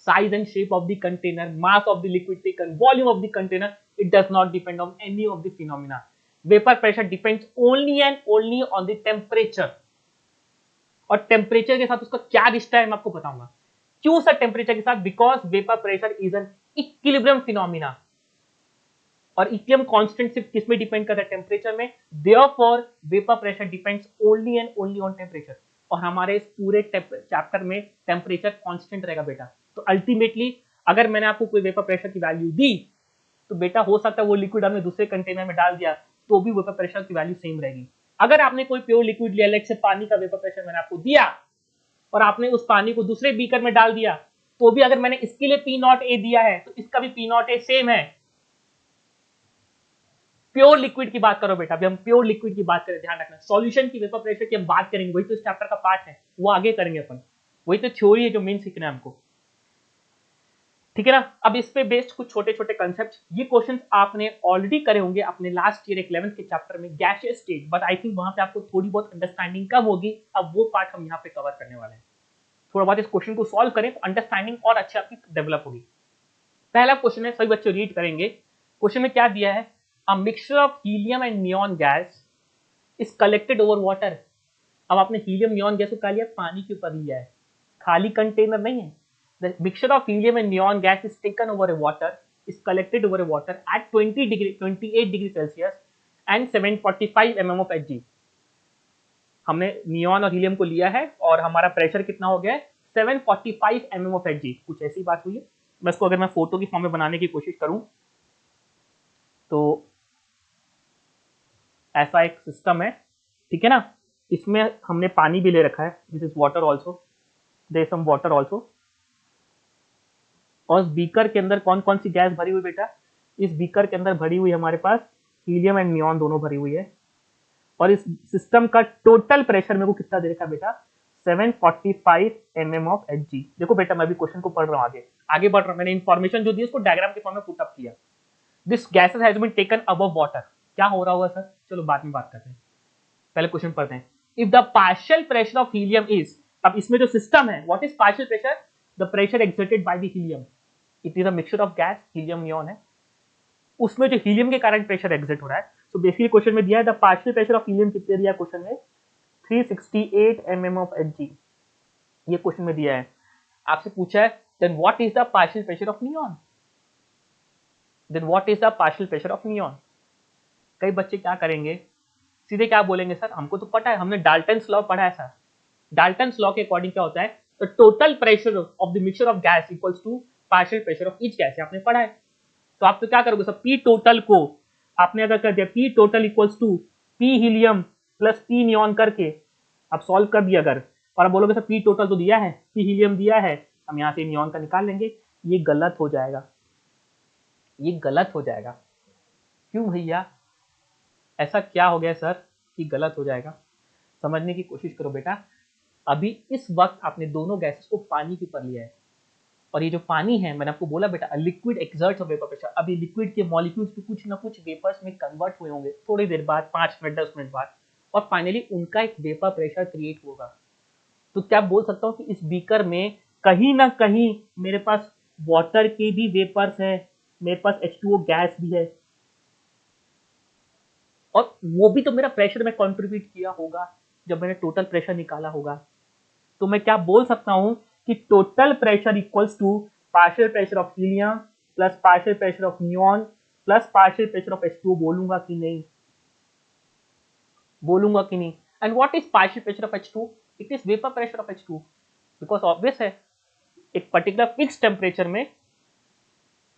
size and shape of the container, mass of the liquid taken, volume of the container, it does not depend on any of the phenomena. Vapor pressure depends only and only on the temperature. और temperature के साथ उसका क्या रिश्ता है मैं आपको बताऊंगा। क्यों सर टेम्परेचर के साथ? Because vapour pressure is an equilibrium phenomena, और इक्विलिब्रियम कांस्टेंट सिर्फ किस में डिपेंड करता है? टेम्परेचर में। Therefore vapour pressure depends only and only on temperature, और हमारे इस पूरे चैप्टर में टेम्परेचर कांस्टेंट रहेगा बेटा। तो अल्टीमेटली अगर मैंने आपको कोई वेपर प्रेशर की वैल्यू दी तो बेटा हो सकता है वो लिक्विड हमने दूसरे कंटेनर में डाल दिया तो भी वेपर प्रेशर की वैल्यू सेम रहेगी। अगर आपने कोई प्योर लिक्विड लिया, लाइक से पानी का वेपर प्रेशर मैंने आपको दिया और आपने उस पानी को दूसरे बीकर में डाल दिया, तो भी अगर मैंने इसके लिए पी नॉट ए दिया है तो इसका भी पी नॉट ए सेम है। प्योर लिक्विड की बात करो बेटा, अभी हम प्योर लिक्विड की बात करें, ध्यान रखना। सॉल्यूशन की वेपर प्रेशर की हम बात करेंगे, वही तो इस चैप्टर का पार्ट है, वो आगे करेंगे अपन, वही तो थ्योरी है जो मेन सीखना है हमको, ठीक है ना। अब इस पे बेस्ड कुछ छोटे छोटे कंसेप्ट, ये क्वेश्चंस आपने ऑलरेडी करे होंगे अपने लास्ट ईयर 11th के चैप्टर में gaseous state, but I think वहां पे आपको थोड़ी बहुत अंडरस्टैंडिंग कम होगी। अब वो पार्ट हम यहाँ पे कवर करने वाले हैं। थोड़ा बहुत इस क्वेश्चन को सॉल्व करें तो अंडरस्टैंडिंग और अच्छी आपकी डेवलप होगी। पहला क्वेश्चन है, सभी बच्चे रीड करेंगे। क्वेश्चन में क्या दिया है? A mixture of helium and neon gas is collected over water. अब आपने हीलियम नियॉन गैस को क्या लिया? पानी के ऊपर लिया है, खाली कंटेनर नहीं है। The mixture of helium and neon gas is taken over a water, is collected over a water at 28 degree Celsius and 745 mm of Hg। हमने नियॉन और हीलियम को लिया है और हमारा प्रेशर कितना हो गया है? 745 mm of Hg। कुछ ऐसी बात हुई है। मैं इसको अगर मैं फोटो की फॉर्म में बनाने की कोशिश करूं तो ऐसा एक सिस्टम है, ठीक है ना। इसमें हमने पानी भी ले रखा है, this is water also, there is some water also. और बीकर के अंदर कौन कौन सी गैस भरी हुई बेटा? इस बीकर के अंदर भरी हुई हमारे पास हीलियम एंड नियॉन दोनों भरी हुई है। और इस सिस्टम का टोटल प्रेशर मेरे को कितना दे रखा है बेटा? 745 mm ऑफ Hg। देखो बेटा मैं भी क्वेश्चन को पढ़ रहा हूँ, आगे बढ़ रहा हूँ। मैंने इन्फॉर्मेशन जो दी उसको डायग्राम के फॉर्म में पुट अप किया। This gases has been taken above water. क्या हो रहा होगा सर? चलो बाद में बात करते हैं, पहले क्वेश्चन पढ़ते हैं। If the partial pressure of helium is, अब इसमें जो सिस्टम है, what is partial pressure? The pressure exerted by the helium. It is a mixture of gas, helium neon है, उसमें जो हीलियम के कारण प्रेशर एग्जिट हो रहा है। सो बेसिकली क्वेश्चन में दिया है the partial pressure of helium कितने दिया क्वेश्चन में? 368 mm ऑफ Hg, ये क्वेश्चन में दिया है। आपसे पूछा है then what is the partial pressure of neon, then what is the partial pressure of neon. कई बच्चे क्या करेंगे, सीधे क्या बोलेंगे, सर हमको तो पता है, हमने डाल्टन्स लॉ पढ़ा है सर। डाल्टन्स लॉ के अकॉर्डिंग क्या होता है? The total pressure of the mixture of gas equals to partial pressure of each gas, आपने पढ़ा है। तो आप तो क्या करोगे सर, पी टोटल को आपने अगर कर दिया P total equals to P helium plus P neon करके आप सॉल्व कर दिया अगर, और आप बोलोगे सर पी टोटल तो दिया है, पी हीलियम दिया है, हम यहाँ से नियॉन का निकाल लेंगे, ये गलत हो जाएगा, ये गलत हो जाएगा। क्यों भैया, ऐसा क्या हो गया सर कि गलत हो जाएगा? समझने की कोशिश करो बेटा। अभी इस वक्त आपने दोनों गैसेस को पानी के ऊपर लिया है, और ये जो पानी है, मैंने आपको बोला बेटा लिक्विड एक्सर्ट्स वेपर प्रेशर। अभी लिक्विड के मॉलिक्यूल्स भी कुछ ना कुछ वेपर्स में कन्वर्ट हुए होंगे थोड़ी देर बाद, 5 मिनट 10 मिनट बाद, और फाइनली उनका एक वेपर प्रेशर क्रिएट होगा। तो क्या बोल सकता हूँ कि इस बीकर में कहीं ना कहीं मेरे पास वाटर के भी वेपर्स है, मेरे पास H2O गैस भी है, और वो भी तो मेरा प्रेशर में कंट्रीब्यूट किया होगा जब मैंने टोटल प्रेशर निकाला होगा। तो मैं क्या बोल सकता हूं कि total pressure equals to partial pressure of helium plus partial pressure of neon plus partial pressure of H2O। बोलूंगा कि नहीं? बोलूंगा कि नहीं? And what is partial pressure of H2? It is vapour pressure of H2, because obvious है एक particular fix temperature में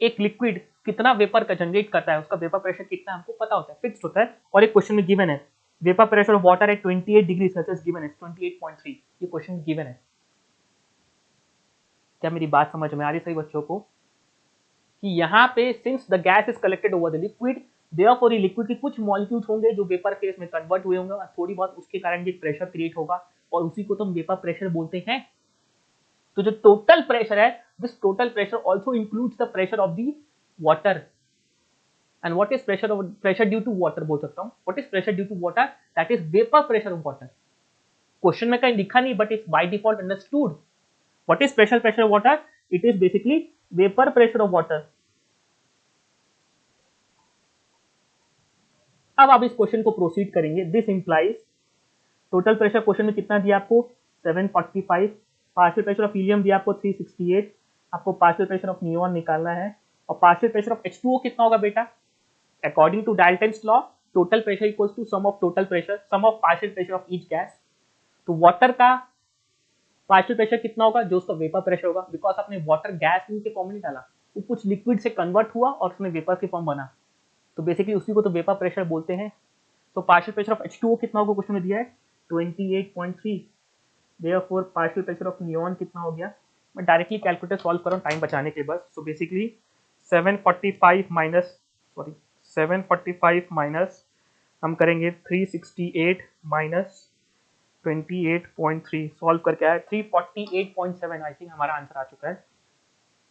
एक लिक्विड कितना वेपर का जनरेट करता है, उसका वेपर प्रेशर कितना हमको पता होता है, फिक्स्ड होता है। और एक क्वेश्चन में गिवन है vapour pressure of water eight 28 degree Celsius given है 28.3, ये क्वेश्चन गिवन है। क्या मेरी बात समझ में आ रही सही बच्चों को? कि यहाँ पे since the gas is collected over the liquid, therefore ये लिक्विड के कुछ मॉलिक्यूल्स होंगे जो वेपर फेज में कन्वर्ट हुए होंगे, और थोड़ी बहुत उसके कारण ये प्रेशर क्रिएट होगा, और उसी को तो हम वेपर प्रेशर बोलते हैं। तो जो टोटल प्रेशर है, this total pressure also includes the pressure of the water. And what is pressure due to water बोल सकता हूँ। What is pressure due to water? That is vapour pressure of water. Question में कहीं लिखा नहीं, but it's by default understood. What is pressure of water? It is basically vapour pressure of water. अब आप इस क्वेश्चन को proceed करेंगे। This implies total pressure question में कितना दिया आपको 745, पार्शियल प्रेशर ऑफ हीलियम दिया आपको 368, आपको पार्शियल प्रेशर ऑफ नियॉन निकालना है, और पार्शियल प्रेशर ऑफ H2O कितना होगा बेटा, according to Dalton's law total pressure equals to sum of total pressure, sum of partial pressure of each gas. तो वाटर का पार्शियल प्रेशर कितना होगा, जो उसका वेपर प्रेशर होगा, बिकॉज आपने वाटर गैस के फॉर्म में नहीं डाला, वो कुछ लिक्विड से कन्वर्ट हुआ और उसमें वेपर के फॉर्म बना, तो बेसिकली उसी को तो वेपर प्रेशर बोलते हैं। तो पार्शियल प्रेशर ऑफ H2O कितना होगा क्वेश्चन में दिया है 28.3, therefore partial pressure of neon कितना हो गया, मैं डायरेक्टली कैलकुलेटर सॉल्व कर रहा हूँ टाइम बचाने के बस। सो बेसिकली 745 माइनस हम करेंगे 368 माइनस 28.3, सॉल्व करके आया 348.7, आई थिंक हमारा आंसर आ चुका है।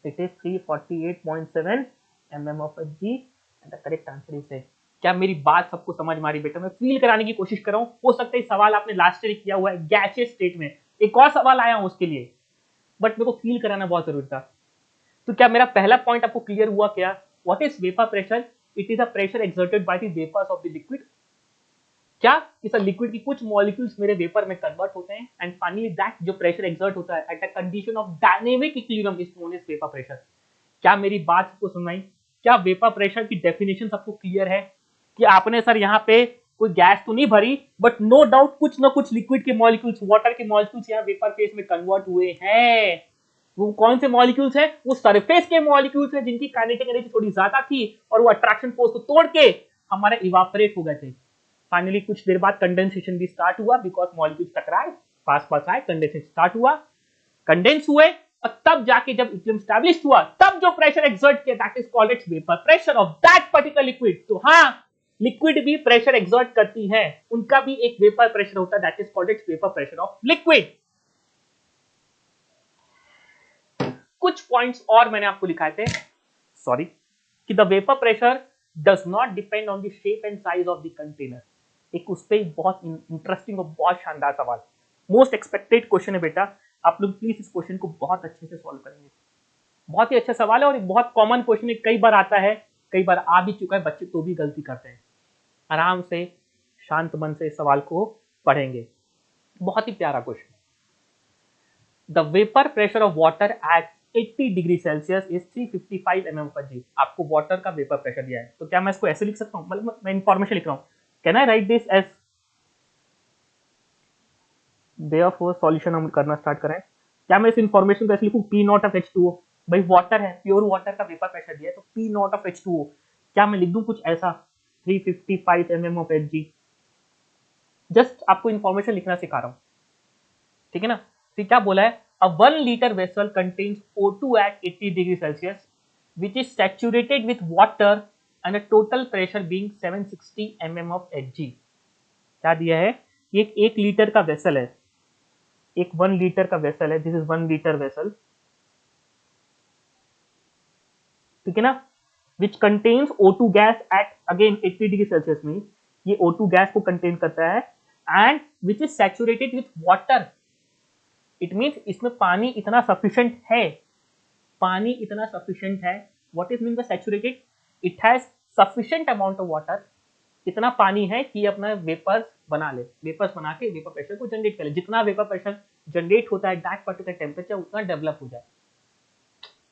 It is 348.7 mm of Hg and the correct answer is है। क्या मेरी बात सबको समझ में आ रही बेटा, मैं फील कराने की कोशिश कर रहा हूँ। हो सकता है सवाल आपने लास्ट ईयर किया हुआ है गैसियस स्टेट में, एक और सवाल आया हूँ उसके लिए, बट मेरे को फील कराना बहुत जरूरी था। तो क्या मेरा पहला पॉइंट आपको क्लियर हुआ क्या, what is vapour pressure, it is a pressure exerted by the vapours of the liquid. क्या इस लिक्विड की कुछ मॉलिक्यूल्स मेरे वेपर में कन्वर्ट होते हैं, एंड फाइनली दैट जो प्रेशर एक्सर्ट होता है at the condition of dynamic equilibrium is known as vapour pressure. क्या मेरी बात सबको सुनाई, क्या वेपर प्रेशर की डेफिनेशन सबको क्लियर है कि आपने सर यहाँ पे कोई गैस तो नहीं भरी, बट नो डाउट कुछ ना कुछ लिक्विड के मॉलिक्यूल्स, वाटर के मॉलिक्यूल्स यहाँ वेपर फेज में कन्वर्ट हुए हैं। वो कौन से मॉलिक्यूल्स हैं, वो सरफेस के मॉलिक्यूल्स हैं जिनकी काइनेटिक एनर्जी थोड़ी ज्यादा थी और वो अट्रैक्शन फोर्स को तोड़ के हमारे इवापोरेट हो गए थे। फाइनली कुछ देर बाद कंडेंसेशन भी स्टार्ट हुआ, बिकॉज मॉलिक्यूल्स टकराए, पास पास आए, कंडेंसेशन स्टार्ट हुआ, कंडेंस हुए, और तब जाके जब इक्विलिब्रियम एस्टैब्लिश हुआ, तब जो प्रेशर एक्सर्ट किया that is called its vapour pressure of that particular liquid. तो हाँ, लिक्विड भी प्रेशर एक्सर्ट करती है, उनका भी एक वेपर प्रेशर होता है, that is called its vapour pressure of liquid. कुछ पॉइंट्स और मैंने आपको लिखाए थे, सॉरी, कि the vapour pressure does not depend on the shape and size of the container. एक उस पर बहुत इंटरेस्टिंग और बहुत शानदार सवाल, मोस्ट एक्सपेक्टेड क्वेश्चन है बेटा, आप लोग प्लीज इस क्वेश्चन को बहुत अच्छे से सॉल्व करेंगे। बहुत ही अच्छा सवाल है और एक बहुत कॉमन क्वेश्चन है, कई बार आता है, कई बार आ भी चुका है, बच्चे तो भी गलती करते हैं। आराम से शांत मन से इस सवाल को पढ़ेंगे, बहुत ही प्यारा question. The vapour pressure of water eight 80 degree Celsius is 355 mm/G। आपको वाटर का वेपर प्रेशर दिया है, तो क्या मैं इसको ऐसे लिख सकता हूँ, मतलब मैं इंफॉर्मेशन लिख रहा हूँ, can I write this as, therefore solution हम करना स्टार्ट करें। क्या मैं इस इंफॉर्मेशन को ऐसे लिखूं, P नॉट ऑफ H2O, भाई वाटर है, प्योर वाटर का वेपर प्रेशर दिया है, तो P नॉट ऑफ H2O, क्या मैं लिख दूं कुछ ऐसा 355 mm/G। जस्ट आपको इंफॉर्मेशन लिखना सिखा रहा हूं, ठीक है ना। तो क्या बोला है, अ 1 litre vessel contains O2 at 80 degree Celsius which is saturated with water and a total pressure being 760 mm/Hg। क्या दिया है, ये एक लीटर का वेसल है, एक 1 लीटर का वेसल है, दिस इज 1 लीटर वेसल, ठीक है ना, which contains O2 gas at again 80 degree Celsius में, ये O2 गैस को कंटेन करता है, and which is saturated with water. It means इसमें पानी इतना सफिशिएंट है, पानी इतना सफिशिएंट है, what is mean by saturated, it has sufficient amount of water, इतना पानी है कि अपना वेपर्स बना ले, वेपर्स बना के वेपर प्रेशर को जनरेट करे, जितना वेपर प्रेशर जनरेट होता है दैट पर्टिकुलर टेम्परेचर उतना डेवलप हो जाए।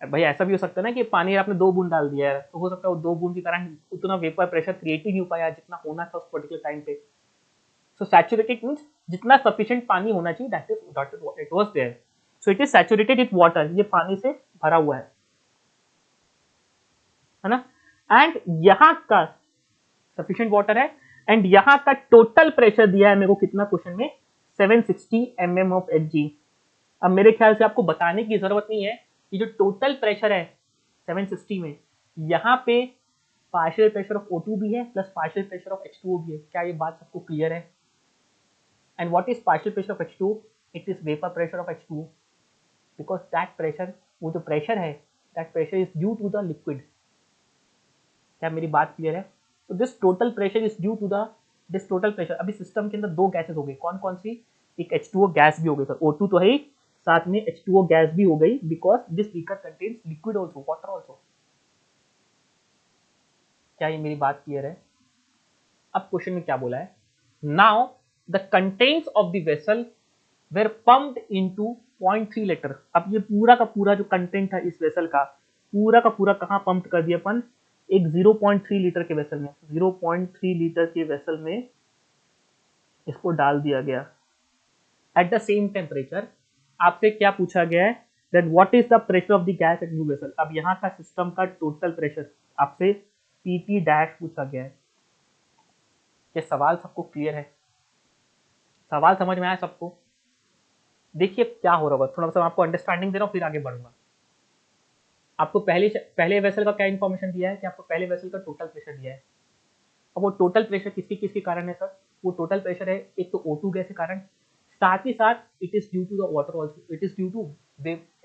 भाई ऐसा भी हो सकता है ना कि पानी आपने 2 बूंद डाल दिया है, तो हो सकता है वो 2 बूंद के कारण उतना वेपर प्रेशर क्रिएट ही नहीं हो पाया जितना होना था उस पर्टिकुलर टाइम पे। सो सैचुरेटेड मींस जितना सफिशिएंट पानी होना चाहिए, that is what it was there, so it is saturated with water, ये पानी से भरा हुआ है ना, एंड यहाँ का सफिशिएंट वाटर है, एंड यहाँ का टोटल प्रेशर दिया है मेरे को कितना क्वेश्चन में 760 mm/Hg। अब मेरे ख्याल से आपको बताने की जरूरत नहीं है कि जो टोटल प्रेशर है 760 में, यहाँ पे पार्शियल प्रेशर ऑफ O2 भी है plus partial pressure of H2O भी है। क्या ये बात सबको क्लियर है, and what is partial pressure of H2O, it is vapour pressure of H2O, because that pressure, वो जो प्रेशर है that pressure is due to the liquid. क्या मेरी बात क्लियर है, तो this total pressure is due to the this total pressure. अभी system के अंदर 2 गैसेस हो गई, कौन कौन सी, एक H2O गैस भी हो गई सर, O2 तो है ही, साथ में H2O गैस भी हो गई, because this beaker contains liquid also, water also. क्या ये मेरी बात क्लियर है? अब क्वेश्चन में क्या बोला है, now the contents of the vessel were pumped into 0.3 litre. अब ये पूरा का पूरा जो कंटेंट है इस वेसल का, पूरा का पूरा कहाँ पंप कर दिया अपन, एक 0.3 लीटर के वेसल में, 0.3 लीटर के वेसल में इसको डाल दिया गया। एट द सेम टेम्परेचर आपसे क्या पूछा गया है, that what is the pressure of the gas at new vessel. अब यहाँ का सिस्टम का टोटल प्रेशर आपसे पीटी डैश पूछा गया है। ये सवाल सबको क्लियर है? सवाल समझ में आया सबको? देखिए क्या हो रहा होगा, थोड़ा सा आपको अंडरस्टैंडिंग दे रहा हूँ, फिर आगे बढ़ूंगा। आपको पहले वेसल का क्या इन्फॉर्मेशन दिया है कि आपको पहले वेसल का टोटल प्रेशर दिया है। अब वो टोटल प्रेशर किसके किसके कारण है सर? वो टोटल प्रेशर है एक तो O2 गैस के कारण, साथ ही साथ it is due to the water also, it is due to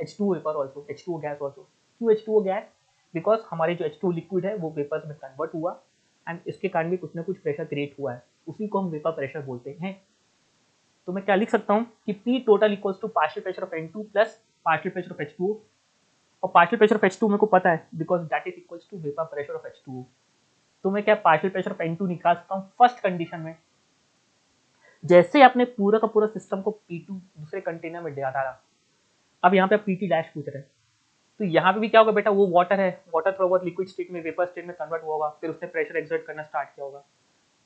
H2O vapour also, H2O gas also. क्यों H2O गैस? बिकॉज हमारी जो H2O लिक्विड है वो वेपर्स में कन्वर्ट हुआ एंड इसके कारण भी कुछ ना कुछ प्रेशर क्रिएट हुआ है, उसी को हम वेपर प्रेशर बोलते हैं। तो मैं क्या लिख सकता हूँ कि P total equals to partial pressure of N2 plus partial pressure of H2O, और पार्शियल प्रेशर ऑफ H2 मेरे को पता है because that is equals to vapour pressure of H2O। तो मैं क्या पार्शियल प्रेशर ऑफ N2 निकाल सकता हूँ फर्स्ट कंडीशन में, जैसे आपने पूरा का पूरा सिस्टम को P2 दूसरे कंटेनर में डाला। अब यहाँ पे PT डैश पूछ रहे हैं, तो यहाँ पे भी क्या होगा बेटा, वो वाटर है, वाटर थोड़ा बहुत लिक्विड स्टेट में वेपर स्टेट में कन्वर्ट हुआ होगा, फिर उसने प्रेशर एक्सर्ट करना स्टार्ट किया होगा।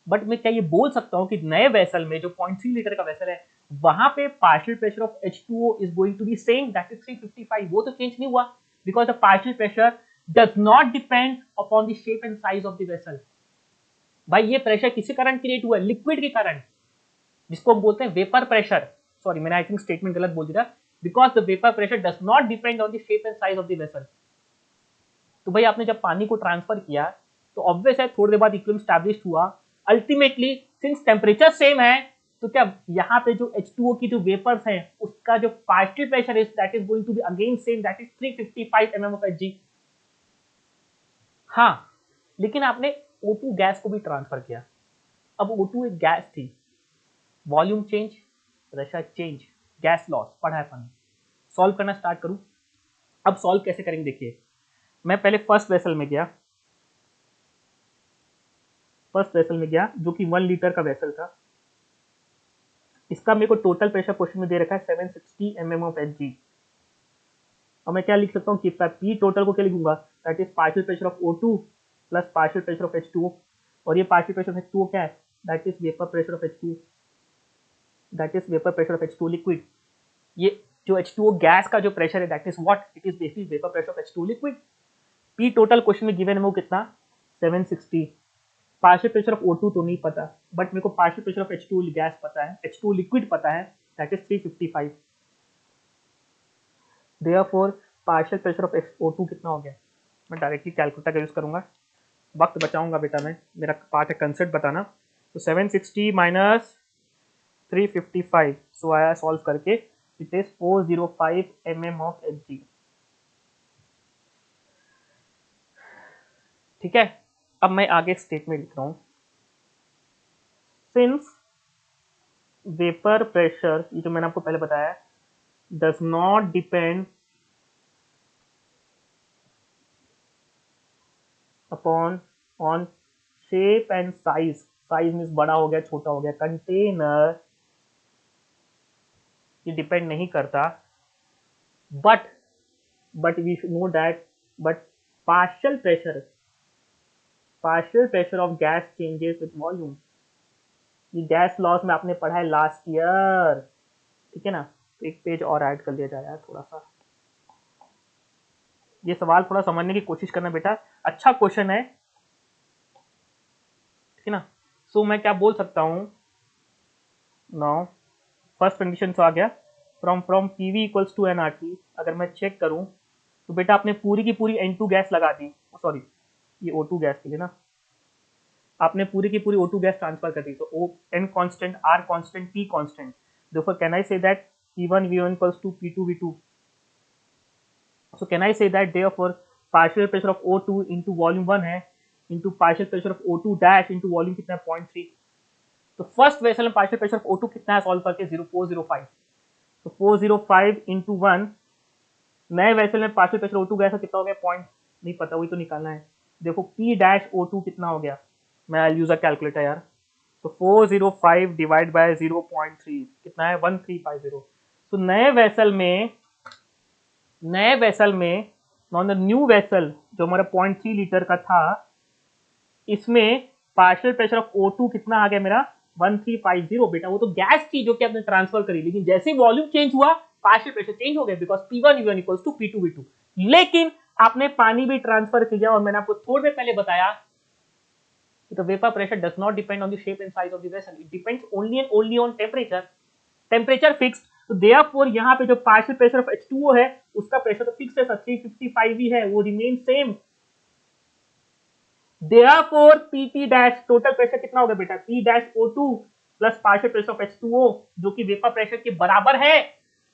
बट मैं क्या ये बोल सकता हूँ कि नए वेसल में जो 0.3 लीटर का वेसल है वहां पे partial pressure of H2O is going to be same, that is 355। वो तो चेंज नहीं हुआ because the partial pressure does not depend upon the shape and size of the vessel. भाई ये प्रेशर किसी कारण क्रिएट हुआ है, लिक्विड के कारण, जिसको हम बोलते हैं वेपर प्रेशर। सॉरी मैंने आई थिंक स्टेटमेंट गलत बोल दिया, because the vapour pressure does not depend on the shape and size of the vessel. तो भाई आपने जब पानी को ट्रांसफर किया तो ऑब्वियस है थोड़ी देर बाद इक्विलिब्रियम स्टैब्लिश हुआ। अल्टीमेटली सिंस टेम्परेचर सेम है तो क्या यहाँ पे जो H2O की जो वेपर्स हैं उसका जो partial pressure is that is going to be again same, that is 355 mm of Hg। हाँ, लेकिन आपने O2 गैस को भी ट्रांसफर किया। अब O2 एक गैस थी, volume change, pressure change, gas laws पढ़ा है अपन। सॉल्व करना स्टार्ट करूं। अब सॉल्व कैसे करेंगे देखिए, मैं पहले फर्स्ट वेसल में गया जो कि 1 लीटर का वेसल था। इसका मेरे को टोटल प्रेशर क्वेश्चन में दे रखा है 760 mm of Hg। और मैं क्या लिख सकता हूँ कि P टोटल को क्या लिखूंगा, that is partial pressure of O2 plus partial pressure of H2O, और ये पार्शियल प्रेशर ऑफ H2O क्या है, that is vapour pressure of H2O, that is vapour pressure of H2O liquid. ये जो H2O गैस का जो प्रेशर है that is what, it is basically vapour pressure of H2O liquid. P total question में given है वो कितना, 760। Partial pressure of O2 तो नहीं पता, बट मेरे को partial pressure of H2O gas पता है, H2O लिक्विड पता है, that is 355। Therefore partial pressure of O2 कितना हो गया, मैं डायरेक्टली कैलकुलेटर का यूज करूंगा, वक्त बचाऊंगा बेटा, मैं मेरा पार्ट है कंसेप्ट बताना। तो 760 माइनस 355, सो आया सॉल्व करके, it is 405 mm of Hg। ठीक है, अब मैं आगे स्टेटमेंट लिख रहा हूं, सिंस वेपर प्रेशर, ये जो मैंने आपको पहले बताया, does not depend upon on shape and size, size means बड़ा हो गया छोटा हो गया, कंटेनर ये डिपेंड नहीं करता, but we know that, but partial pressure of gas changes with volume. ये गैस लॉस में आपने पढ़ा है लास्ट ईयर, ठीक है ना। तो एक पेज और ऐड कर लिया जाए यार थोड़ा सा, ये सवाल थोड़ा समझने की कोशिश करना बेटा, अच्छा क्वेश्चन है, ठीक है ना। सो मैं क्या बोल सकता हूँ, नाउ फर्स्ट कंडीशन तो आ गया, from PV equals to nRT। अगर मैं चेक करूं तो बेटा आपने पूरी की पूरी N2 गैस लगा दी, सॉरी ये O2 गैस के लिए ना, आपने पूरी की पूरी O2 गैस ट्रांसफर कर दी, तो O N constant, R constant, P constant, therefore can I say that P1 V1 equals to P2 V2। so can I say that therefore partial pressure of O2 into volume 1 है into partial pressure of O2 dash into volume कितना है 0.3। तो first vessel में partial pressure of O2 कितना है solve करके 0405, तो 405 into 1, नए वेसल में पार्शियल प्रेशर O2 गैस का कितना हो गया, पॉइंट नहीं पता, वही तो निकालना है। देखो P डैश O2 कितना हो गया, मैं आई यूज अ कैलकुलेटर यार। तो 405 डिवाइड बाय 0.3 कितना है, 1350। तो नए वेसल में ऑन द न्यू वेसल जो हमारा 0.3 लीटर का था, इसमें पार्शियल प्रेशर ऑफ O2 कितना आ गया मेरा, 1350। बेटा वो तो गैस थी जो कि आपने ट्रांसफर करी, लेकिन जैसे ही वॉल्यूम चेंज हुआ पार्शियल प्रेशर चेंज हो गया, because P1 equals to P2V2। लेकिन आपने पानी भी ट्रांसफर किया, और मैंने आपको थोड़ी देर पहले बताया कि the vapor pressure does not depend on the shape and size of the vessel, it depends only on temperature fixed। तो therefore यहाँ पे जो पार्शियल प्रेशर ऑफ H2O है उसका प्रेशर तो फिक्स है, 355 ही है, वो remain same. therefore PT dash total pressure कितना होगा बेटा, P dash O2 plus partial pressure of H2O जो कि वेपर प्रेशर के बराबर है।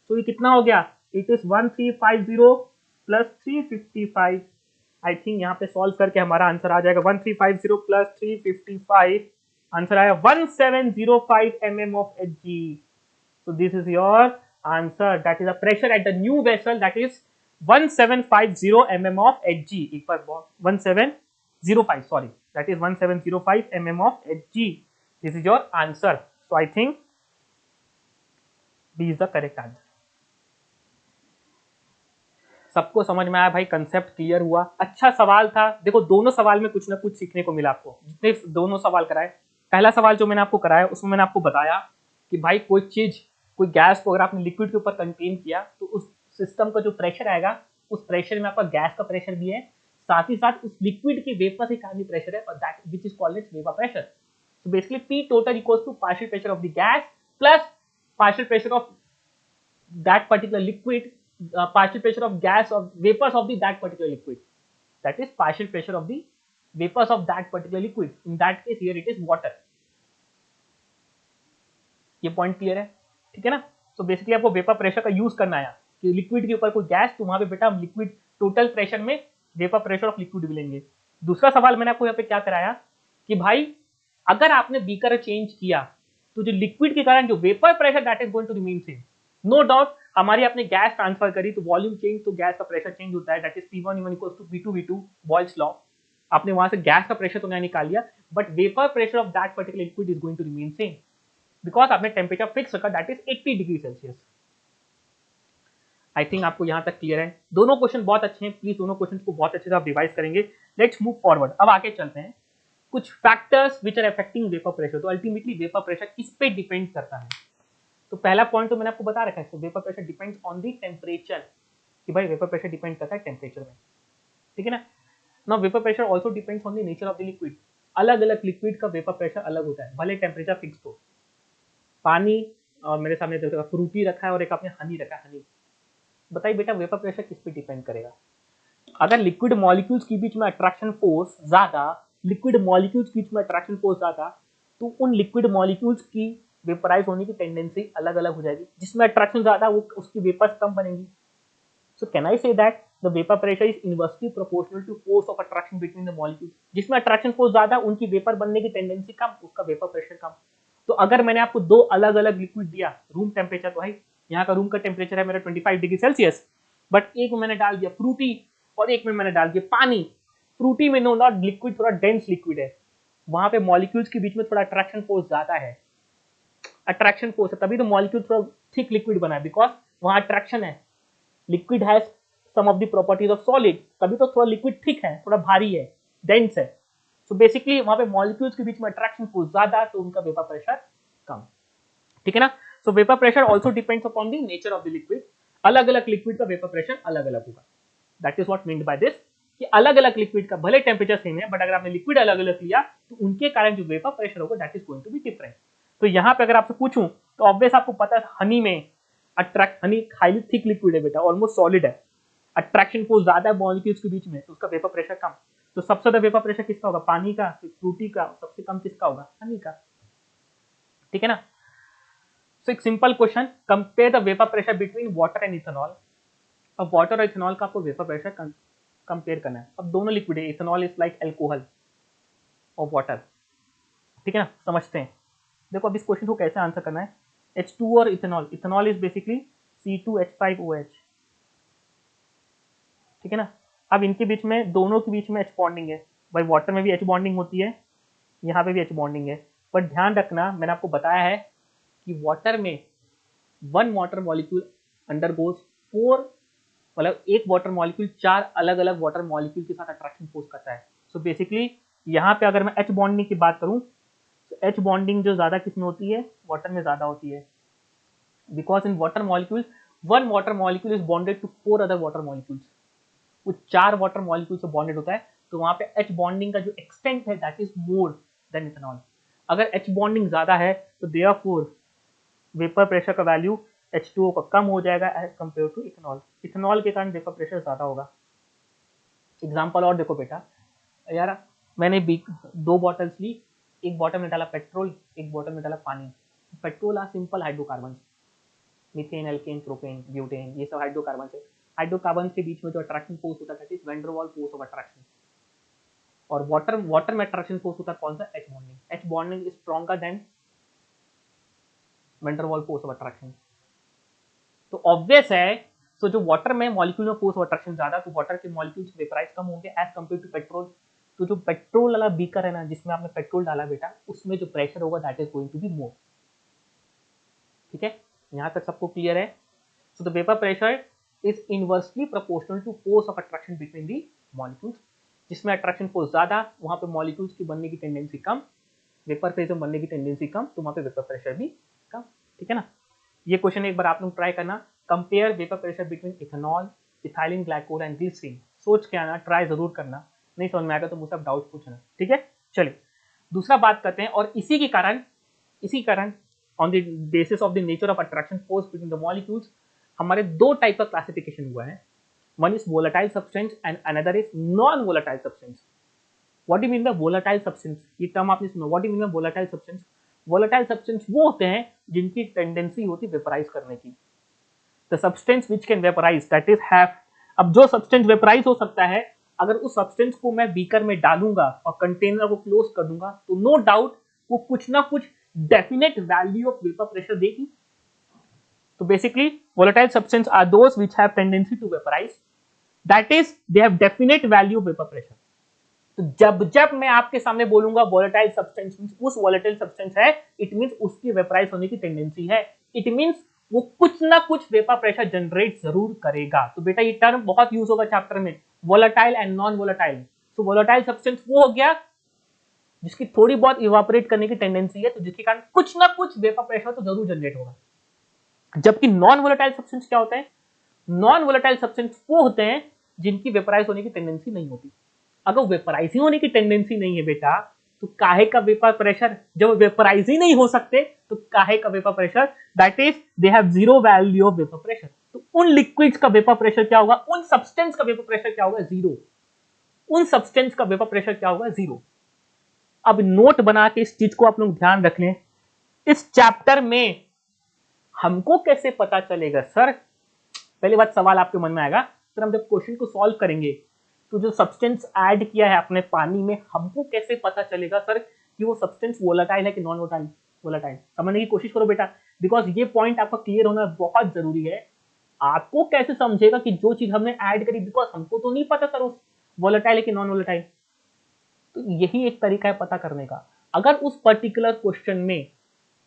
तो ये कितना हो गया, it is 1350 plus 355। I think यहाँ पे सॉल्व करके हमारा आंसर आ जाएगा 1350 प्लस 355, आंसर आया 1705 mm of Hg। So this is your answer, that is the pressure at the new vessel, that is 1750 mm of Hg। एक बार 1705, sorry, that is 1705 mm of Hg। This is your answer। So I think B is the correct answer। सबको समझ में आया भाई, concept clear हुआ, अच्छा सवाल था। देखो दोनों सवाल में कुछ ना कुछ सीखने को मिला आपको, जितने दोनों सवाल कराए। पहला सवाल जो मैंने आपको कराया उसमें मैंने आपको बताया कि भाई कोई चीज, कोई गैस को अगर आपने लिक्विड के ऊपर कंटेन किया तो उस सिस्टम का जो प्रेशर आएगा उस प्रेशर में आपका गैस का प्रेशर भी है, साथ ही साथ उस लिक्विड के वेपर से का भी प्रेशर है, और that which is called its vapour pressure. So basically P total equals to partial pressure of the gas plus partial pressure of that particular liquid, partial pressure of gas or vapors of the that particular liquid, that is partial pressure of the vapors of that particular liquid, in that case here it is water। ये point clear है, ठीक है ना। So basically आपको vapour pressure का use करना है कि लिक्विड के ऊपर कोई गैस, तो वहां पे बेटा लिक्विड टोटल प्रेशर में वेपर प्रेशर ऑफ लिक्विड भी लेंगे। दूसरा सवाल मैंने आपको यहाँ पे क्या कराया कि भाई अगर आपने बीकर चेंज किया तो जो लिक्विड के कारण जो vapour pressure that is going to remain same. No doubt हमारी आपने गैस ट्रांसफर करी तो वॉल्यूम चेंज, तो गैस का प्रेशर चेंज होता है, that is P1 equals to P2V2 Boyle's law. आपने वहां से गैस का प्रेशर तो नहीं निकाल लिया, but vapour pressure of that particular liquid is going to remain same, because आपने टेम्परेचर फिक्स रखा, that is 80 degree Celsius. I think आपको यहां तक क्लियर है। दोनों क्वेश्चन बहुत अच्छे हैं, प्लीज दोनों क्वेश्चन को बहुत अच्छे से आप रिवाइज करेंगे। लेट्स मूव फॉरवर्ड, अब आगे चलते हैं। कुछ factors which are affecting vapour pressure. तो अल्टीमेटली वेपर प्रेशर किस पे डिपेंड करता है, तो पहला पॉइंट तो मैंने आपको बता रखा है, vapour pressure depends on the temperature, कि भाई वेपर प्रेशर डिपेंड करता है टेम्परेचर में, ठीक है ना। Now vapour pressure also depends on the nature of the liquid. अलग अलग लिक्विड का वेपर प्रेशर अलग होता है, भले टेम्परेचर फिक्स हो। पानी, और मेरे सामने देखो फ्रूटी रखा है और एक आपने हनी रखा है, हनी। बताइए बेटा वेपर प्रेशर किस पे डिपेंड करेगा। अगर लिक्विड मॉलिक्यूल्स के बीच में अट्रैक्शन फोर्स ज्यादा, लिक्विड मॉलिक्यूल्स के बीच में अट्रैक्शन फोर्स ज्यादा, तो उन लिक्विड मॉलिक्यूल्स की वेपराइज होने की टेंडेंसी अलग अलग हो जाएगी। जिसमें अट्रैक्शन ज्यादा वो उसकी वेपर्स कम बनेंगी। सो can I say that the vapour pressure is inversely proportional to force of attraction between the molecules. जिसमें अट्रैक्शन फोर्स ज्यादा उनकी वेपर बनने की टेंडेंसी कम, उसका वेपर प्रेशर कम। तो अगर मैंने आपको दो अलग अलग लिक्विड दिया, रूम टेम्परेचर, तो भाई यहाँ का रूम का टेम्परेचर है मेरा 25 डिग्री सेल्सियस, बट एक में मैंने डाल दिया फ्रूटी और एक में मैंने डाल दिया पानी। फ्रूटी में नो नॉट लिक्विड, थोड़ा डेंस लिक्विड है, वहां पे मॉलिक्यूल्स के बीच में थोड़ा अट्रैक्शन फोर्स ज्यादा है, अट्रैक्शन फोर्स है, तभी तो मॉलिक्यूल थोड़ा थिक लिक्विड बना है, बिकॉज वहां अट्रैक्शन है। Liquid has some of the properties of solid, तभी तो थोड़ा लिक्विड थिक है, थोड़ा भारी है, डेंस है। सो बेसिकली वहां पे मॉलिक्यूल्स के बीच में अट्रैक्शन फोर्स ज्यादा, तो उनका वेपर प्रेशर कम, ठीक है ना। So vapour pressure also depends upon the nature of the liquid. अलग अलग लिक्विड का वेपर प्रेशर अलग अलग होगा, that is what meant by this, कि अलग अलग लिक्विड का भले टेम्परेचर सेम है, बट अगर आपने लिक्विड अलग अलग लिया तो उनके कारण जो वेपर प्रेशर होगा that is going to be different. तो यहाँ पे अगर आपसे पूछूं तो ऑब्वियस आपको पता है हनी में हनी हाईली थिक लिक्विड है बेटा, ऑलमोस्ट सॉलिड है, अट्रैक्शन फोर्स ज्यादा है मॉलिक्यूल्स के बीच में, तो उसका वेपर प्रेशर कम। तो सबसे ज्यादा वेपर प्रेशर किसका होगा, पानी का, फ्रूटी का, सबसे कम किसका होगा, हनी का, ठीक है ना। सो एक simple question, compare the vapour pressure between water and ethanol. अब वाटर और इथेनॉल का आपको वेपर प्रेशर कंपेयर करना है। अब दोनों लिक्विड है, इथेनॉल इज लाइक एल्कोहल और वाटर, ठीक है ना। समझते हैं, देखो अब इस क्वेश्चन को कैसे आंसर करना है। H2 और ethanol, ethanol is basically C2H5OH, ठीक है ना। अब इनके बीच में, दोनों के बीच में H बॉन्डिंग है। भाई वाटर में भी H बॉन्डिंग होती है, यहाँ पे भी H बॉन्डिंग है। पर ध्यान रखना, मैंने आपको बताया है कि वाटर में वन वाटर मॉलिक्यूल अंडरगोज 4, मतलब एक वाटर मॉलिक्यूल 4 अलग अलग वाटर मॉलिक्यूल के साथ अट्रैक्शन फोर्स करता है। सो बेसिकली यहाँ पे अगर मैं H बॉन्डिंग की बात करूँ तो H बॉन्डिंग जो ज्यादा किसमें होती है, वाटर में ज्यादा होती है, because in water molecule one water molecule is bonded to 4 other water molecules. वो 4 वाटर मॉलिक्यूल से बॉन्डेड होता है, तो वहां पे H बॉन्डिंग का जो एक्सटेंट है that is more than ethanol. अगर H बॉन्डिंग ज्यादा है तो देयरफॉर वेपर प्रेशर का वैल्यू H2O का कम हो जाएगा as compare to ethanol. Ethanol के कारण वेपर प्रेशर ज्यादा होगा। एग्जाम्पल और देखो बेटा, यार मैंने 2 बॉटल्स ली, एक बॉटल में डाला पेट्रोल, एक बॉटल में डाला पानी। Petrol are simple hydrocarbon, methane, alkane, propane, butane, ये सब हाइड्रोकार्बन है। हाइड्रोकार्बन के बीच में जो अट्रैक्शन फोर्स होता है that is van der Waals force of attraction. और वाटर में अट्रैक्शन फोर्स होता है कौन सा, H bonding. H bonding is stronger than van der Waals force of attraction. तो ऑब्वियस है, सो जो वाटर में मॉलिक्यूल में फोर्स ऑफ अट्रैक्शन ज्यादा, तो वाटर के मॉलिक्यूल्स वेपराइज कम होंगे एज कम्पेयर टू पेट्रोल। तो जो पेट्रोल वाला बीकर है ना, जिसमें आपने पेट्रोल डाला बेटा, उसमें जो प्रेशर होगा that is going to be more. ठीक है, यहां तक सबको क्लियर है। So the vapour pressure is inversely proportional to force of attraction between the molecules. जिसमें अट्रैक्शन फोर्स ज्यादा, वहां पे मॉलिक्यूल्स की बनने की टेंडेंसी कम, वेपर फेज में बनने की टेंडेंसी कम, तो वहां पे वेपर प्रेशर भी कम। ठीक है ना। ये क्वेश्चन एक बार आप लोग ट्राई करना, compare vapour pressure between ethanol, ethylene glycol and glycerine. सोच के आना, ट्राई जरूर करना, नहीं समझ में आएगा तो मुझसे आप डाउट पूछना। ठीक है, चलिए दूसरा बात करते हैं। और इसी कारण on the basis of the nature of attraction force between the molecules हमारे 2 टाइप का क्लासिफिकेशन हुआ है। One is volatile substance and another is non volatile substance. What do you mean by volatile substance, ये term आपने सुना। What do you mean by volatile substance? Volatile substance वो होते हैं जिनकी टेंडेंसी होती है वेपराइज करने की। The substance which can vaporise that is have. अब जो सब्सटेंस वेपराइज हो सकता है, अगर उस सब्सटेंस को मैं बीकर में डालूंगा और कंटेनर को क्लोज कर दूंगा, तो नो डाउट वो कुछ ना कुछ definite value of vapour pressure देगी। तो basically volatile substances are those which have tendency to vaporize, that is they have definite value of vapor pressure। तो जब मैं आपके सामने बोलूंगा volatile substance means उस volatile substance है, it means उसकी वेपराइज होने की टेंडेंसी है, it means वो कुछ ना कुछ वेपर प्रेशर जनरेट जरूर करेगा। तो बेटा ये टर्म बहुत यूज होगा चैप्टर में, volatile एंड नॉन volatile। तो volatile substance वो हो गया जिसकी थोड़ी बहुत इवापोरेट करने की टेंडेंसी है, तो जिसके कारण कुछ ना कुछ वेपर प्रेशर तो जरूर जनरेट होगा। जबकि नॉन वोलेटाइल सब्सटेंस क्या होता है? नॉन वोलेटाइल सब्सटेंस वो होते हैं जिनकी वेपराइज होने की टेंडेंसी नहीं होती। अगर वेपराइज होने की टेंडेंसी नहीं है बेटा, तो काहे का वेपर प्रेशर? जब वेपराइज ही नहीं हो सकते तो काहे का vapour pressure? That is they have zero value of vapour pressure. तो उन लिक्विड्स का वेपर प्रेशर क्या होगा? उन सब्सटेंस का वेपर प्रेशर क्या होगा? जीरो। उन सब्सटेंस का वेपर प्रेशर क्या होगा? जीरो। अब नोट बना के इस चीज को आप लोग ध्यान रख लें। इस चैप्टर में हमको कैसे पता चलेगा सर? पहली बात सवाल आपके मन में आएगा, सर हम जब क्वेश्चन को सॉल्व करेंगे तो जो सब्सटेंस ऐड किया है अपने पानी में, हमको कैसे पता चलेगा सर कि वो सब्सटेंस वोलेटाइल है कि नॉन वोलेटाइल? वोलेटाइल समझने की कोशिश करो बेटा, बिकॉज ये पॉइंट आपका क्लियर होना बहुत जरूरी है। आपको कैसे समझेगा कि जो चीज हमने ऐड करी, बिकॉज हमको तो नहीं पता सर उस वोलेटाइल है कि नॉन वोलेटाइल। तो यही एक तरीका है पता करने का। अगर उस पर्टिकुलर क्वेश्चन में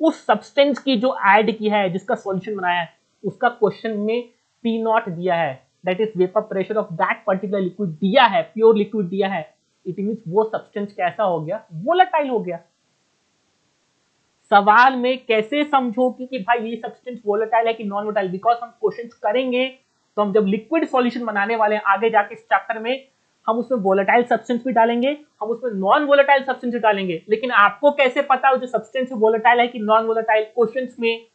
उस सब्सटेंस की जो ऐड की है, जिसका सॉल्यूशन बनाया है, उसका क्वेश्चन में पी नॉट दिया है, that is vapour pressure of that particular liquid दिया है, प्योर लिक्विड दिया है, इट मींस वो सब्सटेंस कैसा हो गया? वोलेटाइल हो गया। सवाल में कैसे समझोगे कि भाई ये सब्सटेंस वोलेटाइल है कि नॉन वोलेटाइल? बिकॉज हम क्वेश्चन करेंगे तो हम जब लिक्विड सॉल्यूशन बनाने वाले हैं आगे जाके इस चैप्टर में, हम उसमें वोलेटाइल सब्सटेंस भी डालेंगे, हम उसमें नॉन वोलेटाइल सब्सटेंस भी डालेंगे। लेकिन आपको कैसे पता है जो सब्सटेंस वोलेटाइल है कि नॉन वोलेटाइल? क्वेश्चंस में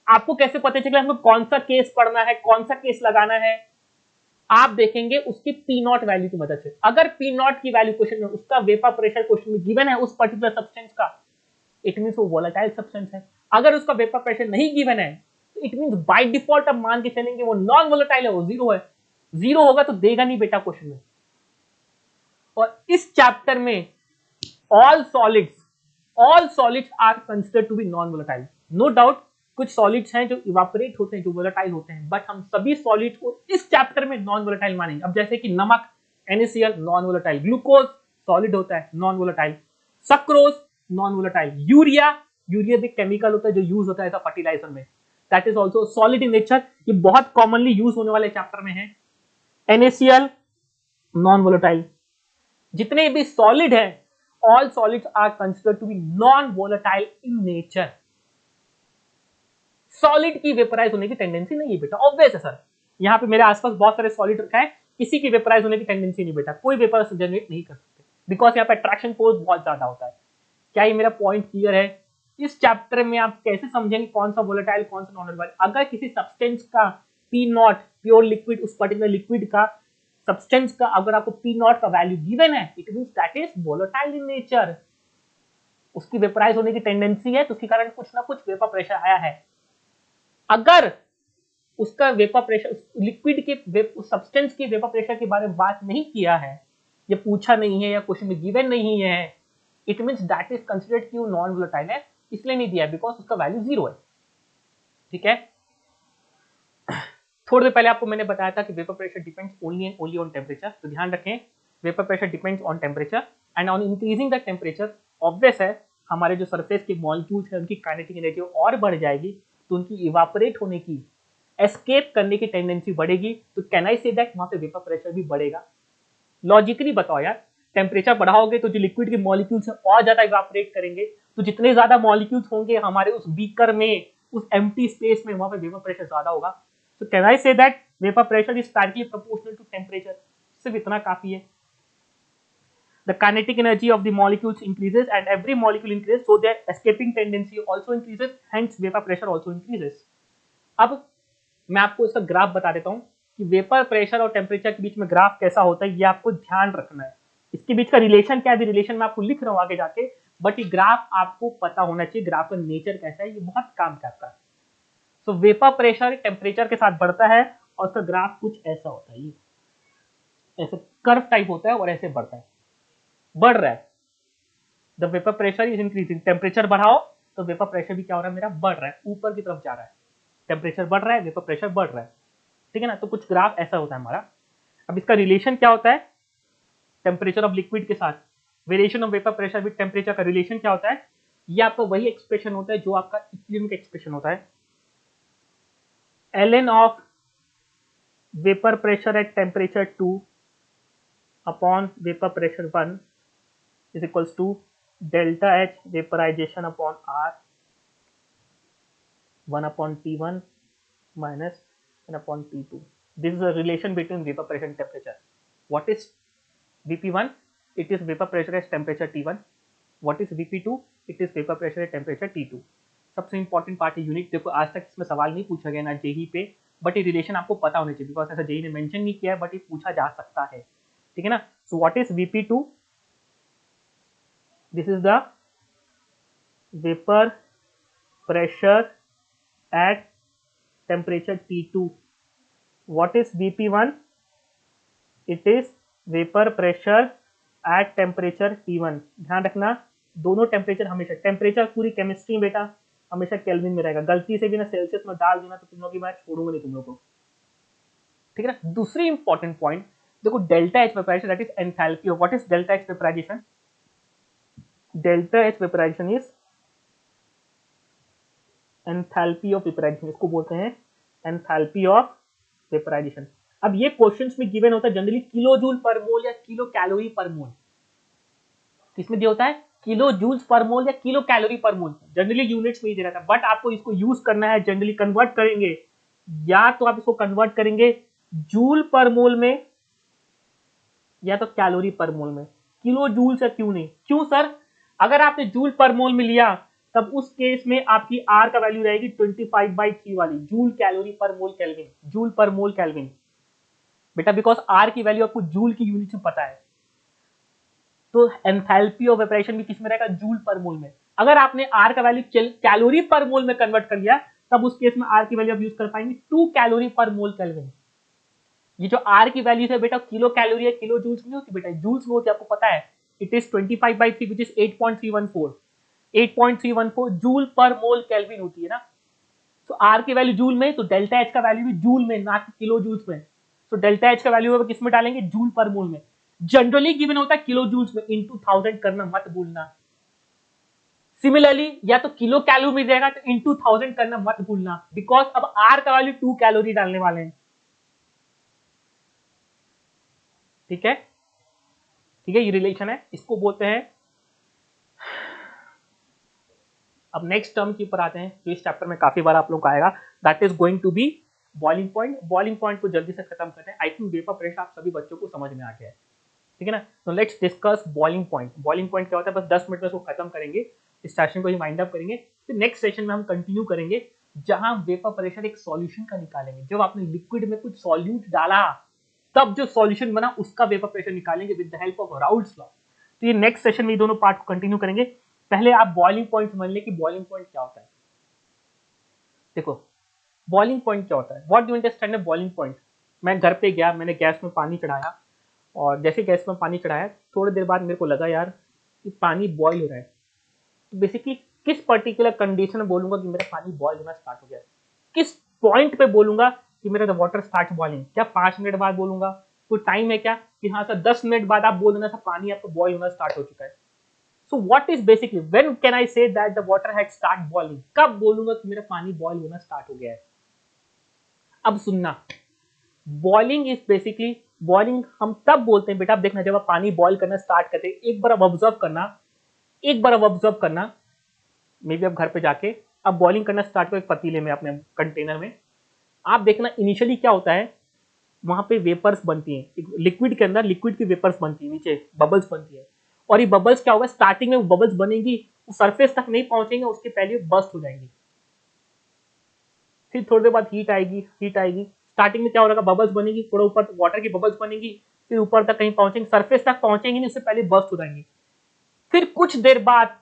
आपको कैसे पता चलेगा हमको कौन सा केस पढ़ना है, कौन सा केस लगाना है? आप देखेंगे उसकी पी नॉट वैल्यू की मदद से। अगर पी नॉट की वैल्यू क्वेश्चन में, उसका वेपर प्रेशर क्वेश्चन में गिवन है उस पर्टिकुलर सब्सटेंस का, इट मींस वो वोलेटाइल सब्सटेंस है। अगर उसका वेपर प्रेशर नहीं गिवन है, तो इट मींस बाय डिफॉल्ट अब मान के चलेंगे वो नॉन वोलेटाइल है, वो जीरो है। जीरो होगा तो देगा नहीं बेटा क्वेश्चन में। और इस चैप्टर में all solids are considered to be non volatile, no doubt। कुछ सॉलिड्स हैं जो इवापोरेट होते हैं, जो वोलेटाइल होते हैं, बट हम सभी सॉलिड को इस चैप्टर में नॉन वोलेटाइल मानेंगे। अब जैसे कि नमक NaCl non volatile, glucose solid होता है non volatile, sucrose non volatile, urea भी केमिकल होता है जो यूज होता है ऐसा फर्टिलाइजर में, that is also solid in nature. ये बहुत कॉमनली यूज होने वाले चैप्टर में है। NaCl non volatile. जितने भी सॉलिड है, all solids are considered to be non volatile in nature. Solid की वेपराइज होने की टेंडेंसी नहीं है बेटा, ऑब्वियस है सर। यहाँ पे मेरे आसपास बहुत सारे सॉलिड रखा है, किसी की वेपराइज होने की टेंडेंसी नहीं बेटा, कोई वेपर जनरेट नहीं कर सकते, बिकॉज यहाँ पे अट्रैक्शन फोर्स बहुत ज्यादा होता है। क्या ये मेरा पॉइंट क्लियर है? इस चैप्टर में आप कैसे समझेंगे कौन सा वोलेटाइल कौन सा नॉन वोलेटाइल। अगर किसी सब्सटेंस का P0 प्योर लिक्विड, उस पर्टिकुलर लिक्विड का सब्सटेंस का अगर आपको P0 का वैल्यू गिवन है, it means that is volatile in nature, उसकी वेपराइज होने की टेंडेंसी है, तो उसके कारण कुछ ना कुछ वेपर प्रेशर आया है। अगर उसका वेपर प्रेशर, लिक्विड के उस सब्सटेंस के वेपर प्रेशर के बारे में बात नहीं किया है, या पूछा नहीं है, या क्वेश्चन में गिवन नहीं है, it means that is considered कि वो नॉन वोलेटाइल है, इसलिए नहीं दिया बिकॉज उसका वैल्यू 0 है। ठीक है, थोड़ी देर पहले आपको मैंने बताया था कि vapour pressure depends only on temperature, तो ध्यान रखें vapour pressure depends on temperature and on increasing the temperature, obvious है हमारे जो सरफेस के मॉलिक्यूल्स हैं उनकी काइनेटिक एनर्जी और बढ़ जाएगी, तो उनकी इवापोरेट होने की, एस्केप करने की टेंडेंसी बढ़ेगी, तो कैन आई से दैट वहां पे वेपर प्रेशर भी बढ़ेगा। लॉजिकली बताओ यार, टेम्परेचर बढ़ाओगे तो जो लिक्विड के मॉलिक्यूल्स हैं और ज्यादा इवापोरेट करेंगे, तो जितने ज्यादा मॉलिक्यूल्स होंगे हमारे उस बीकर में, उस एम्प्टी स्पेस में, वहां पे वेपर प्रेशर ज्यादा होगा। So can I say that vapor pressure is directly proportional to temperature? सिर्फ इतना काफी है। The kinetic energy of the molecules increases and every molecule increases, so their escaping tendency also increases, hence vapor pressure also increases. अब मैं आपको इसका graph बता देता हूँ कि वेपर प्रेशर और टेम्परेचर के बीच में ग्राफ कैसा होता है, ये आपको ध्यान रखना है। इसके बीच का रिलेशन क्या है, रिलेशन मैं आपको लिख रहा हूँ आगे जाके, बट ये ग्राफ आपको पता होना चाहिए, ग्राफ का नेचर कैसा है, ये बहुत काम करता है। तो वेपर प्रेशर टेम्परेचर के साथ बढ़ता है और उसका ग्राफ कुछ ऐसा होता है, ये ऐसे कर्व टाइप होता है और ऐसे बढ़ता है, बढ़ रहा है। The vapour pressure is increasing, temperature बढ़ाओ तो वेपर प्रेशर भी क्या हो रहा है मेरा, बढ़ रहा है, ऊपर की तरफ जा रहा है। टेम्परेचर बढ़ रहा है, वेपर प्रेशर बढ़ रहा है, ठीक है ना। तो कुछ ग्राफ ऐसा होता है हमारा। अब इसका रिलेशन क्या होता है टेम्परेचर ऑफ लिक्विड के साथ, variation of vapour pressure with temperature का रिलेशन क्या होता है, ये आपका वही एक्सप्रेशन होता है जो आपका इक्विलिब्रियम का एक्सप्रेशन होता है। ln of vapor pressure at temperature 2 upon vapor pressure 1 is equals to delta H vaporization upon R 1 upon T1 minus 1 upon T2. This is a relation between vapor pressure and temperature. What is Vp1? It is vapor pressure at temperature T1. What is Vp2? It is vapor pressure at temperature T2. सबसे important part है unit. देखो आज तक इसमें सवाल नहीं पूछा गया ना जेई पे, बट ये रिलेशन आपको पता होना चाहिए, बिकॉज ऐसा जेई ने मेंशन नहीं किया है, बट ये पूछा जा सकता है, ठीक है ना। So what is Vp2? This is the vapour pressure at temperature T2. What is Vp1? It is vapour pressure at temperature T1। ध्यान रखना दोनों टेम्परेचर हमेशा, टेम्परेचर पूरी केमिस्ट्री बेटा हमेशा केल्विन में रहेगा, गलती से भी ना सेल्सियस में डाल देना तो तुम लोग की मैं छोड़ूंगा नहीं तुम लोग को, ठीक है ना। दूसरी इंपॉर्टेंट पॉइंट देखो, delta H vaporisation that is enthalpy of, what is delta H vaporisation? Delta H vaporisation is enthalpy of vaporisation, इसको बोलते हैं एंथैल्पी ऑफ वेपराइजेशन। अब ये क्वेश्चंस में गिवन होता है जनरली किलो जूल पर मोल या किलो कैलोरी पर मोल, किसमें दिया होता है किलो जूल्स पर मोल या किलो कैलोरी पर मोल, जनरली यूनिट्स में ही दे रहा था, बट आपको इसको यूज करना है, जनरली कन्वर्ट करेंगे, या तो आप इसको कन्वर्ट करेंगे जूल पर मोल में या तो कैलोरी पर मोल में। किलो जूल से क्यों नहीं, क्यों सर? अगर आपने जूल पर मोल में लिया तब उस केस में आपकी आर का वैल्यू रहेगी 25/3 वाली, जूल कैलोरी पर मोल केल्विन, जूल पर मोल केल्विन बेटा, बिकॉज आर की वैल्यू आपको जूल की यूनिट में पता है। तो एंथैल्पी ऑफ वेपरेशन भी किसमें रहेगा, जूल पर मोल में। अगर आपने आर का वैल्यू कैलोरी पर मोल में कन्वर्ट कर लिया तब उस केस में आर की वैल्यू आप यूज कर पाएंगे 2 कैलोरी पर मोल केल्विन। ये जो आर की वैल्यू है बेटा किलो कैलोरी है, किलो जूल्स नहीं होती बेटा, जूल्स में होती है, आपको पता है। It is 25/3 which is 8.314 joule पर मोल केल्विन होती है ना। तो आर की वैल्यू जूल में, तो डेल्टा एच का वैल्यू भी जूल में, ना कि किलो जूल्स में। तो डेल्टा एच का वैल्यू किस में डालेंगे, जूल पर मोल में। जनरली गिवन होता है किलो जूल्स में, इंटू 1000 करना मत भूलना। सिमिलरली या तो किलो कैलोरी में जाएगा तो इंटू 1000 करना मत भूलना, बिकॉज अब आर का वैल्यू 2 कैलोरी डालने वाले हैं। ठीक है, ठीक है, ये रिलेशन है, इसको बोलते हैं। अब नेक्स्ट टर्म के ऊपर आते हैं जो इस चैप्टर में काफी बार आप लोग को आएगा, that is going to be boiling point. Boiling point को जल्दी से खत्म करते हैं। आई थिंक वेपर प्रेशर आप सभी बच्चों को समझ में आ गया है, ठीक है ना। तो let's discuss boiling point. Boiling point क्या होता है, बस 10 मिनट में इसको खत्म करेंगे, इस सेशन को ही वाइंड अप करेंगे। फिर नेक्स्ट सेशन में हम कंटिन्यू करेंगे, जहां वेपर प्रेशर एक सॉल्यूशन का निकालेंगे। जब आपने लिक्विड में कुछ सॉल्यूट डाला, तब जो सॉल्यूशन बना उसका वेपर प्रेशर निकालेंगे with the help of Raoult's law. तो ये नेक्स्ट सेशन में ये दोनों पार्ट को कंटिन्यू करेंगे। पहले आप बॉइलिंग पॉइंट समझ लें कि बॉइलिंग पॉइंट क्या होता है। देखो बॉइलिंग पॉइंट क्या होता है, what do understand boiling point. मैं घर पे गया, मैंने गैस में पानी चढ़ाया, और जैसे गैस में पानी चढ़ाया थोड़ी देर बाद मेरे को लगा यार कि पानी बॉईल हो रहा है। तो बेसिकली किस पर्टिकुलर कंडीशन में बोलूंगा कि मेरा पानी बॉईल होना स्टार्ट हो गया, किस पॉइंट पे बोलूंगा कि मेरा वाटर स्टार्ट बॉइलिंग। क्या 5 मिनट बाद बोलूंगा, कोई टाइम है क्या कि हाँ सर 10 मिनट बाद आप बोल देना सर पानी आपको बॉईल होना स्टार्ट हो चुका है। So what is basically when can I say that the water had start boiling, कब बोलूंगा कि मेरा पानी बॉईल होना स्टार्ट हो गया है। अब सुनना, बॉइलिंग इज बेसिकली, बॉइलिंग हम तब बोलते हैं बेटा, आप देखना जब आप पानी बॉईल करना स्टार्ट करते हैं, एक बार आप ऑब्जर्व करना, एक बार आप ऑब्जर्व करना, मे बी आप घर पे जाके आप बॉइलिंग करना स्टार्ट करो एक पतीले में, अपने कंटेनर में। आप देखना इनिशियली क्या होता है, वहां पे वेपर्स बनती हैं, लिक्विड के अंदर लिक्विड की वेपर्स बनती है, नीचे बबल्स बनती है। और ये बबल्स क्या होगा, स्टार्टिंग में बबल्स बनेंगी, सरफेस तक नहीं पहुंचेंगे, उसके पहले बस्ट हो जाएंगी। फिर थोड़ी देर बाद हीट आएगी, हीट आएगी, स्टार्टिंग में क्या हो रहा है, बबल्स बनेगी, थोड़ा ऊपर वाटर की बबल्स बनेगी, फिर ऊपर तक कहीं पहुंचेंगे, सरफेस तक पहुंचेंगे नहीं, उससे पहले बस्ट हो जाएंगी। फिर कुछ देर बाद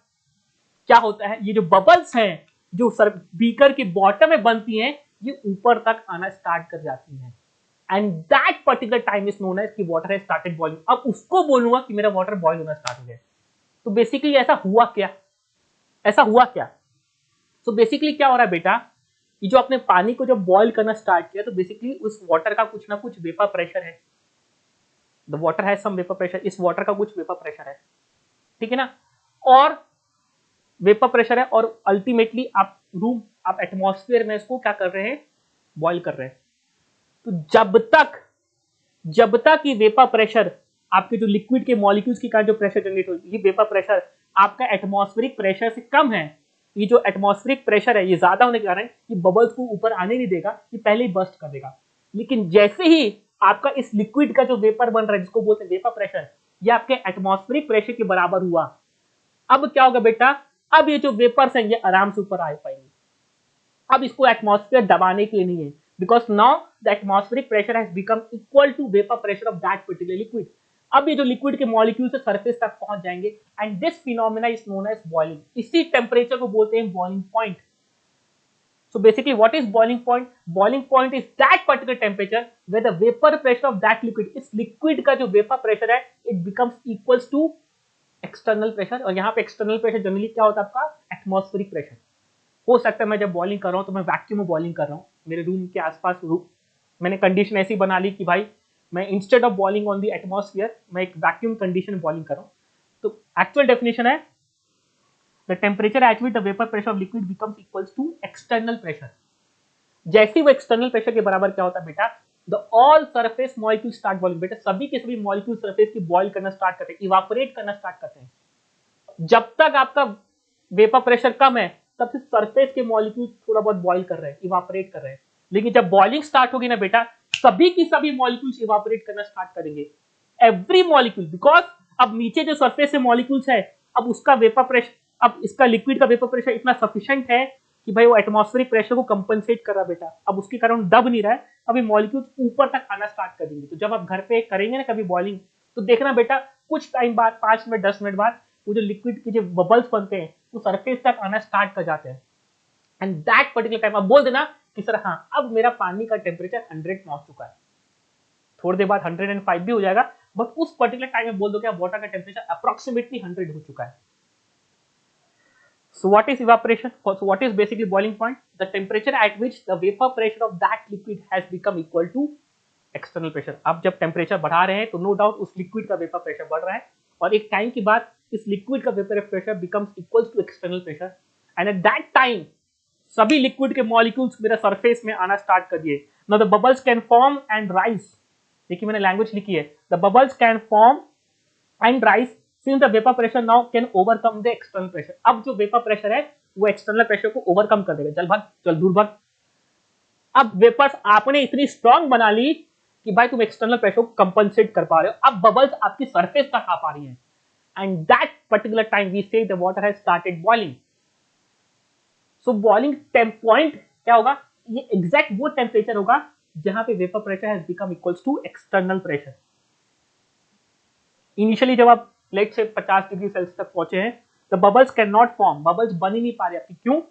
क्या होता है, ये जो बबल्स हैं जो सर बीकर की बॉटम में बनती हैं, ये ऊपर तक आना स्टार्ट कर जाती हैं, and that particular time is known as कि वाटर हैज स्टार्टेड बॉइलिंग। अब उसको बोलूंगा कि मेरा वाटर बॉईल होना स्टार्ट हो गया। तो बेसिकली ऐसा हुआ क्या, ऐसा हुआ क्या। तो बेसिकली क्या हो रहा है बेटा, ये जो आपने पानी को जब बॉईल करना स्टार्ट किया, तो बेसिकली उस वाटर का कुछ ना कुछ वेपर प्रेशर है, the water has some vapour pressure, इस वाटर का कुछ वेपर प्रेशर है, ठीक है ना। और वेपर प्रेशर है, और अल्टीमेटली आप रूम, आप एटमॉस्फेयर में इसको क्या कर रहे हैं, बॉईल कर रहे हैं। तो जब तक ये वेपर प्रेशर, आपके जो लिक्विड के मॉलिक्यूल्स की कारण जो प्रेशर जनरेट हो, ये वेपर प्रेशर आपका एटमॉस्फेरिक प्रेशर से कम है, ये जो एटमॉस्फेरिक प्रेशर है ये ज्यादा होने के कारण ये बबल्स को ऊपर आने नहीं देगा, ये पहले ही बस्ट कर देगा। लेकिन जैसे ही आपका इस लिक्विड का जो वेपर बन रहा है, जिसको बोलते हैं वेपर प्रेशर, ये आपके एटमॉस्फेरिक प्रेशर के बराबर हुआ, अब क्या होगा बेटा, अब ये जो वेपर्स हैं ये आराम से ऊपर आ पाएंगे। अब इसको एटमॉस्फेयर दबाने के लिए नहीं है, because now the atmospheric pressure has become equal to vapour pressure of that particular liquid. अब ये जो लिक्विड के मॉलिक्यूल से सरफेस तक पहुंच जाएंगे, and this phenomena is known as boiling. इसी टेम्परेचर को बोलते हैं boiling point. So basically, what is boiling point? Boiling point is that particular temperature where the vapor pressure of that liquid, इस liquid का जो vapor pressure है, it becomes equals to external pressure। और यहाँ पे external pressure जनरली क्या होता है आपका, atmospheric pressure। हो सकता है मैं जब बॉइलिंग कर रहा हूँ तो मैं वैक्यूम में बॉइलिंग कर रहा हूँ, मेरे रूम के आसपास मैंने कंडीशन ऐसी बना ली कि भाई मैं instead of boiling on the atmosphere, मैं एक वैक्यूम कंडीशन में बॉइलिंग कर रहा हूँ। तो एक्चुअल डेफिनेशन है, the temperature at which the vapor pressure of liquid becomes equals to external pressure। जैसे वो एक्सटर्नल प्रेशर के बराबर क्या होता है बेटा, the all surface molecule start boiling. बेटा सभी के सभी मॉलिक्यूल सरफेस की बॉइल करना स्टार्ट करते हैं, इवापोरेट करना स्टार्ट करते हैं। जब तक आपका वेपर प्रेशर कम है, तब से सरफेस के मॉलिक्यूल थोड़ा बहुत बॉइल कर रहे हैं, इवापोरेट कर रहे हैं। लेकिन जब बॉइलिंग स्टार्ट होगी ना बेटा, सभी की सभी मॉलिक्यूल्स इवापोरेट करना स्टार्ट करेंगे, एवरी मॉलिक्यूल, बिकॉज अब नीचे जो सरफेस से मॉलिक्यूल्स है, अब उसका वेपर प्रेशर, अब इसका लिक्विड का वेपर प्रेशर इतना सफिशिएंट है कि भाई वो एटमॉस्फेरिक प्रेशर को कंपनसेट कर रहा बेटा, अब उसके कारण दब नहीं रहा है, अभी मॉलिक्यूल्स ऊपर तक आना स्टार्ट कर देंगे। तो जब आप घर पे करेंगे ना कभी बॉइलिंग, तो देखना बेटा कुछ टाइम बाद, 5 मिनट 10 मिनट बाद, वो जो लिक्विड के जो बबल्स बनते हैं वो सरफेस तक आना स्टार्ट कर जाते हैं, एंड दैट पर्टिकुलर टाइम आप बोल देना कि सर हाँ अब मेरा पानी का टेम्परेचर 100 पहुंच चुका है। थोड़ी देर बाद 105 भी हो जाएगा, बट उस पर्टिकुलर टाइम में बोल दो कि वाटर का टेम्परेचर अप्रोक्सीमेटली 100 हो चुका है। So what is evaporation? So what is basically boiling point? The temperature at which the vapor pressure of that liquid has become equal to external pressure. आप जब टेम्परेचर बढ़ा रहे हैं तो नो डाउट उस लिक्विड का वेपर प्रेशर बढ़ रहा है, और एक टाइम के बाद इस लिक्विड का vapour pressure becomes equal to external pressure, and at that time सभी लिक्विड के मॉलिक्यूल्स मेरा सरफेस में आना स्टार्ट कर दिए। Now the bubbles can form and rise, देखिए मैंने लैंग्वेज लिखी है, the bubbles can form and rise since the vapour pressure now can overcome the external pressure. अब जो वेपर प्रेशर है वो एक्सटर्नल प्रेशर को ओवरकम कर देगा। चल भाग, चल दूर भाग। अब वेपर्स आपने इतनी स्ट्रांग बना ली कि भाई तुम एक्सटर्नल प्रेशर को कंपनसेट कर पा रहे हो। अब बबल्स आपकी सरफेस तक आ पा रही हैं, and that particular time we say the water has started boiling. So boiling point क्या होगा? ये एग्जैक्ट वो टेम्परेचर होगा जहां पे vapour pressure has become equals to external pressure. Initially जब आप लेट से 50 डिग्री सेल्सियस तक पहुंचे हैं, the bubbles can not form, bubbles बन ही नहीं पा रहे आपकी। क्यों?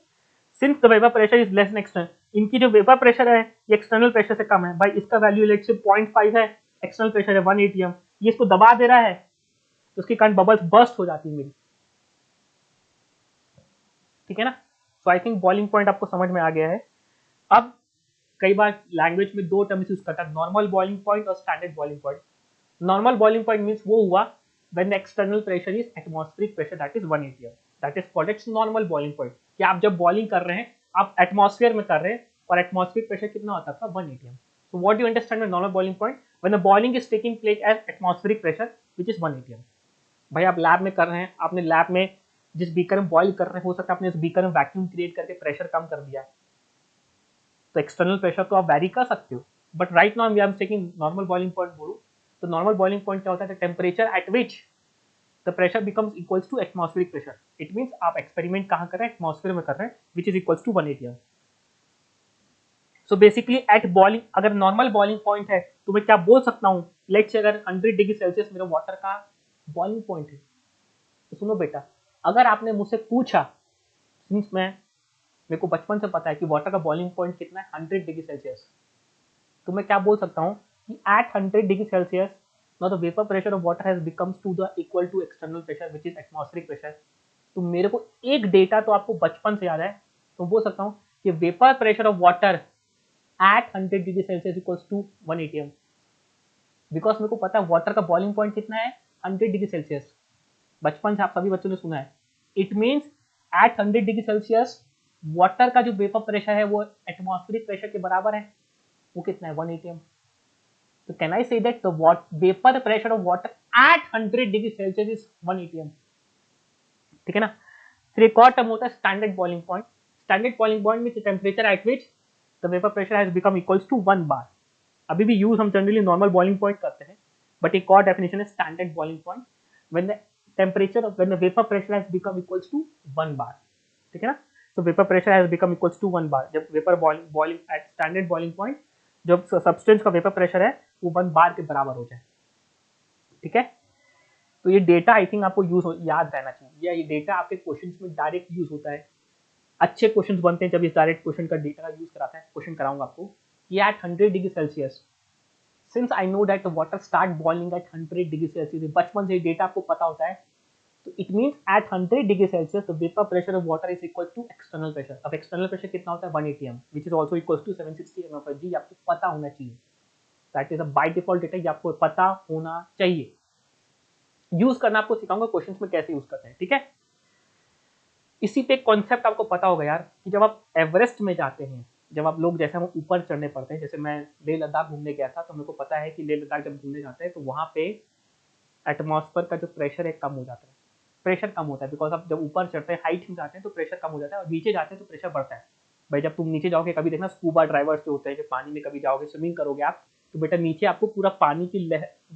Since the vapour pressure is less than external, इनकी जो वेपर प्रेशर है ये एक्सटर्नल प्रेशर से कम है। भाई इसका वैल्यू लेट से 0.5 है, एक्सटर्नल प्रेशर है 1 atm, ये इसको दबा दे रहा है, तो उसके कारण बबल्स बर्स्ट हो जाती है मेरी। ठीक है ना? So I think boiling point आपको समझ में आ गया है। अब कई बार लैंग्वेज में दो टर्म्स यूज करता है, नॉर्मल बॉइलिंग पॉइंट और standard boiling point. Normal boiling point means वो हुआ when the external pressure is atmospheric pressure that is 1 atm, that is called its normal boiling point. कि आप जब बॉइलिंग कर रहे हैं, आप एटमॉस्फेयर में कर रहे हैं, और एटमॉस्फेरिक प्रेशर कितना होता था? 1 atm। So what do you understand by normal boiling point? When the boiling is taking place at atmospheric pressure which is 1 atm। भाई आप लैब में कर रहे हैं, आपने लैब में जिस बीकर में बॉइल कर रहे हैं, हो सकता है आपने उस बीकर में वैक्यूम क्रिएट करके प्रेशर कम कर दिया, तो एक्सटर्नल प्रेशर तो आप वैरी कर सकते हो। But right now we are taking normal boiling point बोलूं तो नॉर्मल बॉइलिंग पॉइंट क्या होता है? Temperature at which the pressure becomes equals to atmospheric pressure. It means आप एक्सपेरिमेंट कहां कर रहे हैं? एटमॉस्फेयर में कर रहे हैं, which is equals to 1 atm। So basically at boiling, अगर नॉर्मल बॉइलिंग पॉइंट है तो मैं क्या बोल सकता हूँ? लेट से अगर 100 डिग्री सेल्सियस मेरा वाटर का बॉइलिंग पॉइंट है, तो सुनो बेटा, अगर आपने मुझसे पूछा, सिंस मेरे को बचपन से पता है कि वाटर का बॉइलिंग पॉइंट कितना है, 100 डिग्री सेल्सियस, तो मैं क्या बोल सकता हूँ कि at 100 degree Celsius now the vapour pressure of water has becomes to the equal to external pressure which is atmospheric pressure. तो मेरे को एक डेटा तो आपको बचपन से याद है, तो बोल सकता हूँ कि vapour pressure of water at 100 degree Celsius equals to 1 atm, because मेरे को पता है वाटर का बॉइलिंग पॉइंट कितना है? 100 डिग्री सेल्सियस। बचपन से आप सभी बच्चों ने सुना है। It means at 100 degree Celsius water का जो वेपर प्रेशर है वो एटमॉस्फेरिक प्रेशर के बराबर है। वो कितना है? 1 atm। तो can I say that the vapour pressure of water at 100 degree Celsius is 1 atm। ठीक है ना? फिर एक और टर्म होता है standard boiling point. Standard boiling point means temperature at which the vapour pressure has become equals to 1 bar। अभी भी यूज हम जनरली नॉर्मल बॉइलिंग पॉइंट करते हैं, बट एक और डेफिनेशन है standard boiling point, when the temperature when the vapour pressure has become equals to 1 bar। ठीक है ना? So vapour pressure has become equals to 1 bar। जब vapour boiling at standard boiling point, जब substance का vapour pressure है वो 1 bar के बराबर हो जाए। ठीक है? तो ये डेटा आई थिंक आपको याद रहना चाहिए, या ये डेटा आपके क्वेश्चंस में डायरेक्ट यूज होता है। अच्छे क्वेश्चंस बनते हैं जब इस डायरेक्ट क्वेश्चन का डेटा का यूज कराता है। क्वेश्चन कराऊंगा आपको कि at 100 degree Celsius, since I know that the water start boiling at 100 degree Celsius, बचपन से डेटा आपको पता होता है, तो it means at 100 degree Celsius the vapour pressure of water is equal to external pressure. अब एक्सटर्नल प्रेशर कितना होता है? 1 atm, which is also equal to 760 mmHg। आपको पता होना चाहिए, that is a by default data, ये आपको पता होना चाहिए। यूज करना आपको सिखाऊंगा क्वेश्चंस में कैसे यूज करते हैं। ठीक है? इसी पे कॉन्सेप्ट आपको पता होगा यार कि जब आप एवरेस्ट में जाते हैं, जब आप लोग जैसे हम ऊपर चढ़ने पड़ते हैं, जैसे मैं लेह लद्दाख घूमने गया था, तो मेरे को पता है कि लेह लद्दाख जब घूमने जाते हैं तो वहाँ पे एटमॉस्फेयर का जो प्रेशर है कम हो जाता है। प्रेशर कम होता है बिकॉज आप जब ऊपर चढ़ते हैं, हाइट में जाते हैं तो प्रेशर कम हो जाता है, और नीचे जाते हैं तो प्रेशर बढ़ता है। भाई जब तुम नीचे जाओगे, कभी देखना स्कूबा ड्राइवर्स जो होते हैं, जो पानी में कभी जाओगे, स्विमिंग करोगे आप, तो बेटा नीचे आपको पूरा पानी की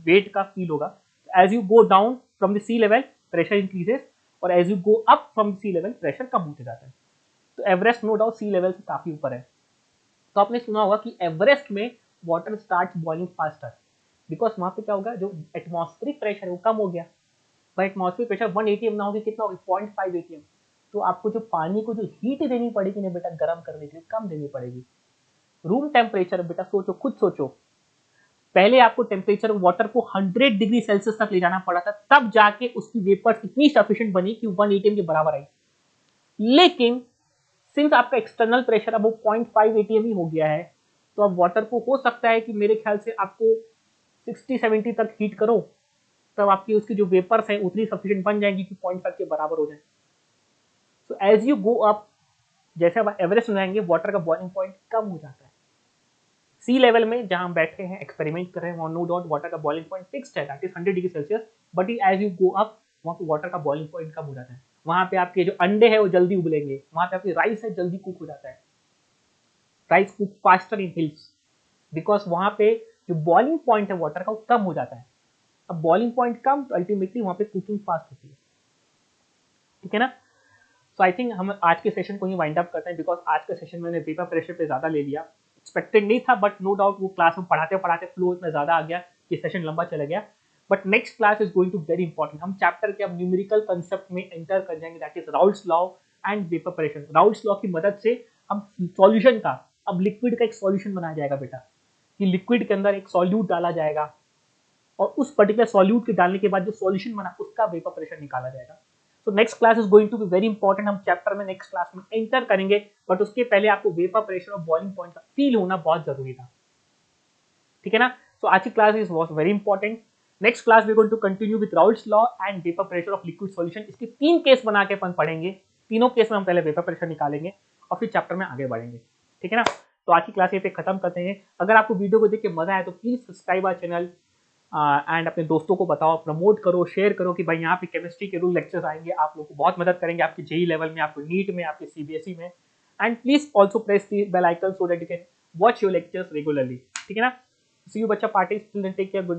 वेट का फील होगा। As you go down from the sea level pressure increases, और as you go up from sea level pressure कम होते जाता है। तो Everest no doubt sea level से काफी ऊपर है। तो आपने सुना होगा कि एवरेस्ट में water start boiling faster, because वहां पे क्या होगा, जो एटमॉस्फेरिक प्रेशर है वो कम हो गया। भाई एटमॉस्फेरिक प्रेशर 1 atm ना होगी, कितना होगी? 0.5 atm। तो आपको जो पानी को जो हीट देनी पड़ेगी ना बेटा गर्म करने के लिए, कम देनी पड़ेगी। रूम टेम्परेचर बेटा सोचो, खुद सोचो, पहले आपको टेम्परेचर वाटर को 100 डिग्री सेल्सियस तक ले जाना पड़ा था, तब जाके उसकी वेपर्स इतनी सफिशिएंट बनी कि 1 atm के बराबर आई। लेकिन सिंस आपका एक्सटर्नल प्रेशर अब वो 0.5 atm ही हो गया है, तो अब वाटर को हो सकता है कि मेरे ख्याल से आपको 60-70 तक हीट करो, तब आपकी उसकी जो वेपर्स हैं उतनी सफिशिएंट बन जाएंगी कि 0.5 के बराबर हो जाए। So as you go up, जैसे आप एवरेस्ट में आएंगे, वाटर का बॉइलिंग पॉइंट कम हो जाता है। सी लेवल में जहां हम बैठे हैं, एक्सपेरिमेंट कर रहे हैं, वहां नो डाउट वाटर का बॉइलिंग पॉइंट फिक्स्ड है, that is 100 degree Celsius, but as you go up वहां पे वाटर का बॉइलिंग पॉइंट कम हो जाता है। वहां पे आपके जो अंडे है वो जल्दी उबलेंगे, वहां पे आपकी राइस है जल्दी कुक हो जाता है, rice cook faster in hills, because वहां पे जो बॉइलिंग पॉइंट है वाटर का वो कम हो जाता है। अब बॉइलिंग पॉइंट कम तो अल्टीमेटली वहां पे कुकिंग फास्ट होती है, ठीक है ना। सो आई थिंक हम आज के सेशन को ही वाइंड अप करते हैं, बिकॉज आज के सेशन में वेपर प्रेशर पे ज्यादा ले लिया, एक्सपेक्टेड नहीं था, बट नो डाउट वो क्लास में पढ़ाते पढ़ाते फ्लो इतना ज्यादा आ गया कि सेशन लंबा चला गया। But next class is going to very important. हम चैप्टर के अब न्यूमेरिकल कंसेप्ट में एंटर कर जाएंगे, that is Raoult's law and vapour pressure. Raoult's law की मदद से हम सॉल्यूशन का, अब लिक्विड का एक सॉल्यूशन बनाया जाएगा बेटा, कि लिक्विड के अंदर एक सॉल्यूट डाला जाएगा और उस पर्टिकुलर सॉल्यूट के डालने के बाद जो सॉल्यूशन बना उसका वेपर प्रेशर निकाला जाएगा। तो next class is going to be very important. हम चैप्टर में नेक्स्ट क्लास में एंटर करेंगे, बट उसके पहले आपको वेपर प्रेशर और बॉइलिंग पॉइंट का फील होना बहुत जरूरी था, ठीक है ना। सो आज की class is was very important. Next class we going to continue with Raoult's law and vapour pressure of liquid solution. इसके 3 केस बना के अपन पढ़ेंगे, तीनों केस में हम पहले वेपर प्रेशर निकालेंगे और फिर चैप्टर में आगे बढ़ेंगे, ठीक है ना। तो आज की क्लास ये पे खत्म करते हैं। अगर आपको वीडियो को देख के मजा आया तो please subscribe our channel and अपने दोस्तों को बताओ, प्रमोट करो, शेयर करो कि भाई यहाँ पे केमिस्ट्री के रूल लेक्चर्स आएंगे, आप लोगों को बहुत मदद करेंगे आपके जेई लेवल में, आपको नीट में, आपके सीबीएसई में। And please also press the bell icon so that you can watch your lectures regularly, ठीक है ना। सी यू बच्चा पार्टी, टेक केयर, गुड।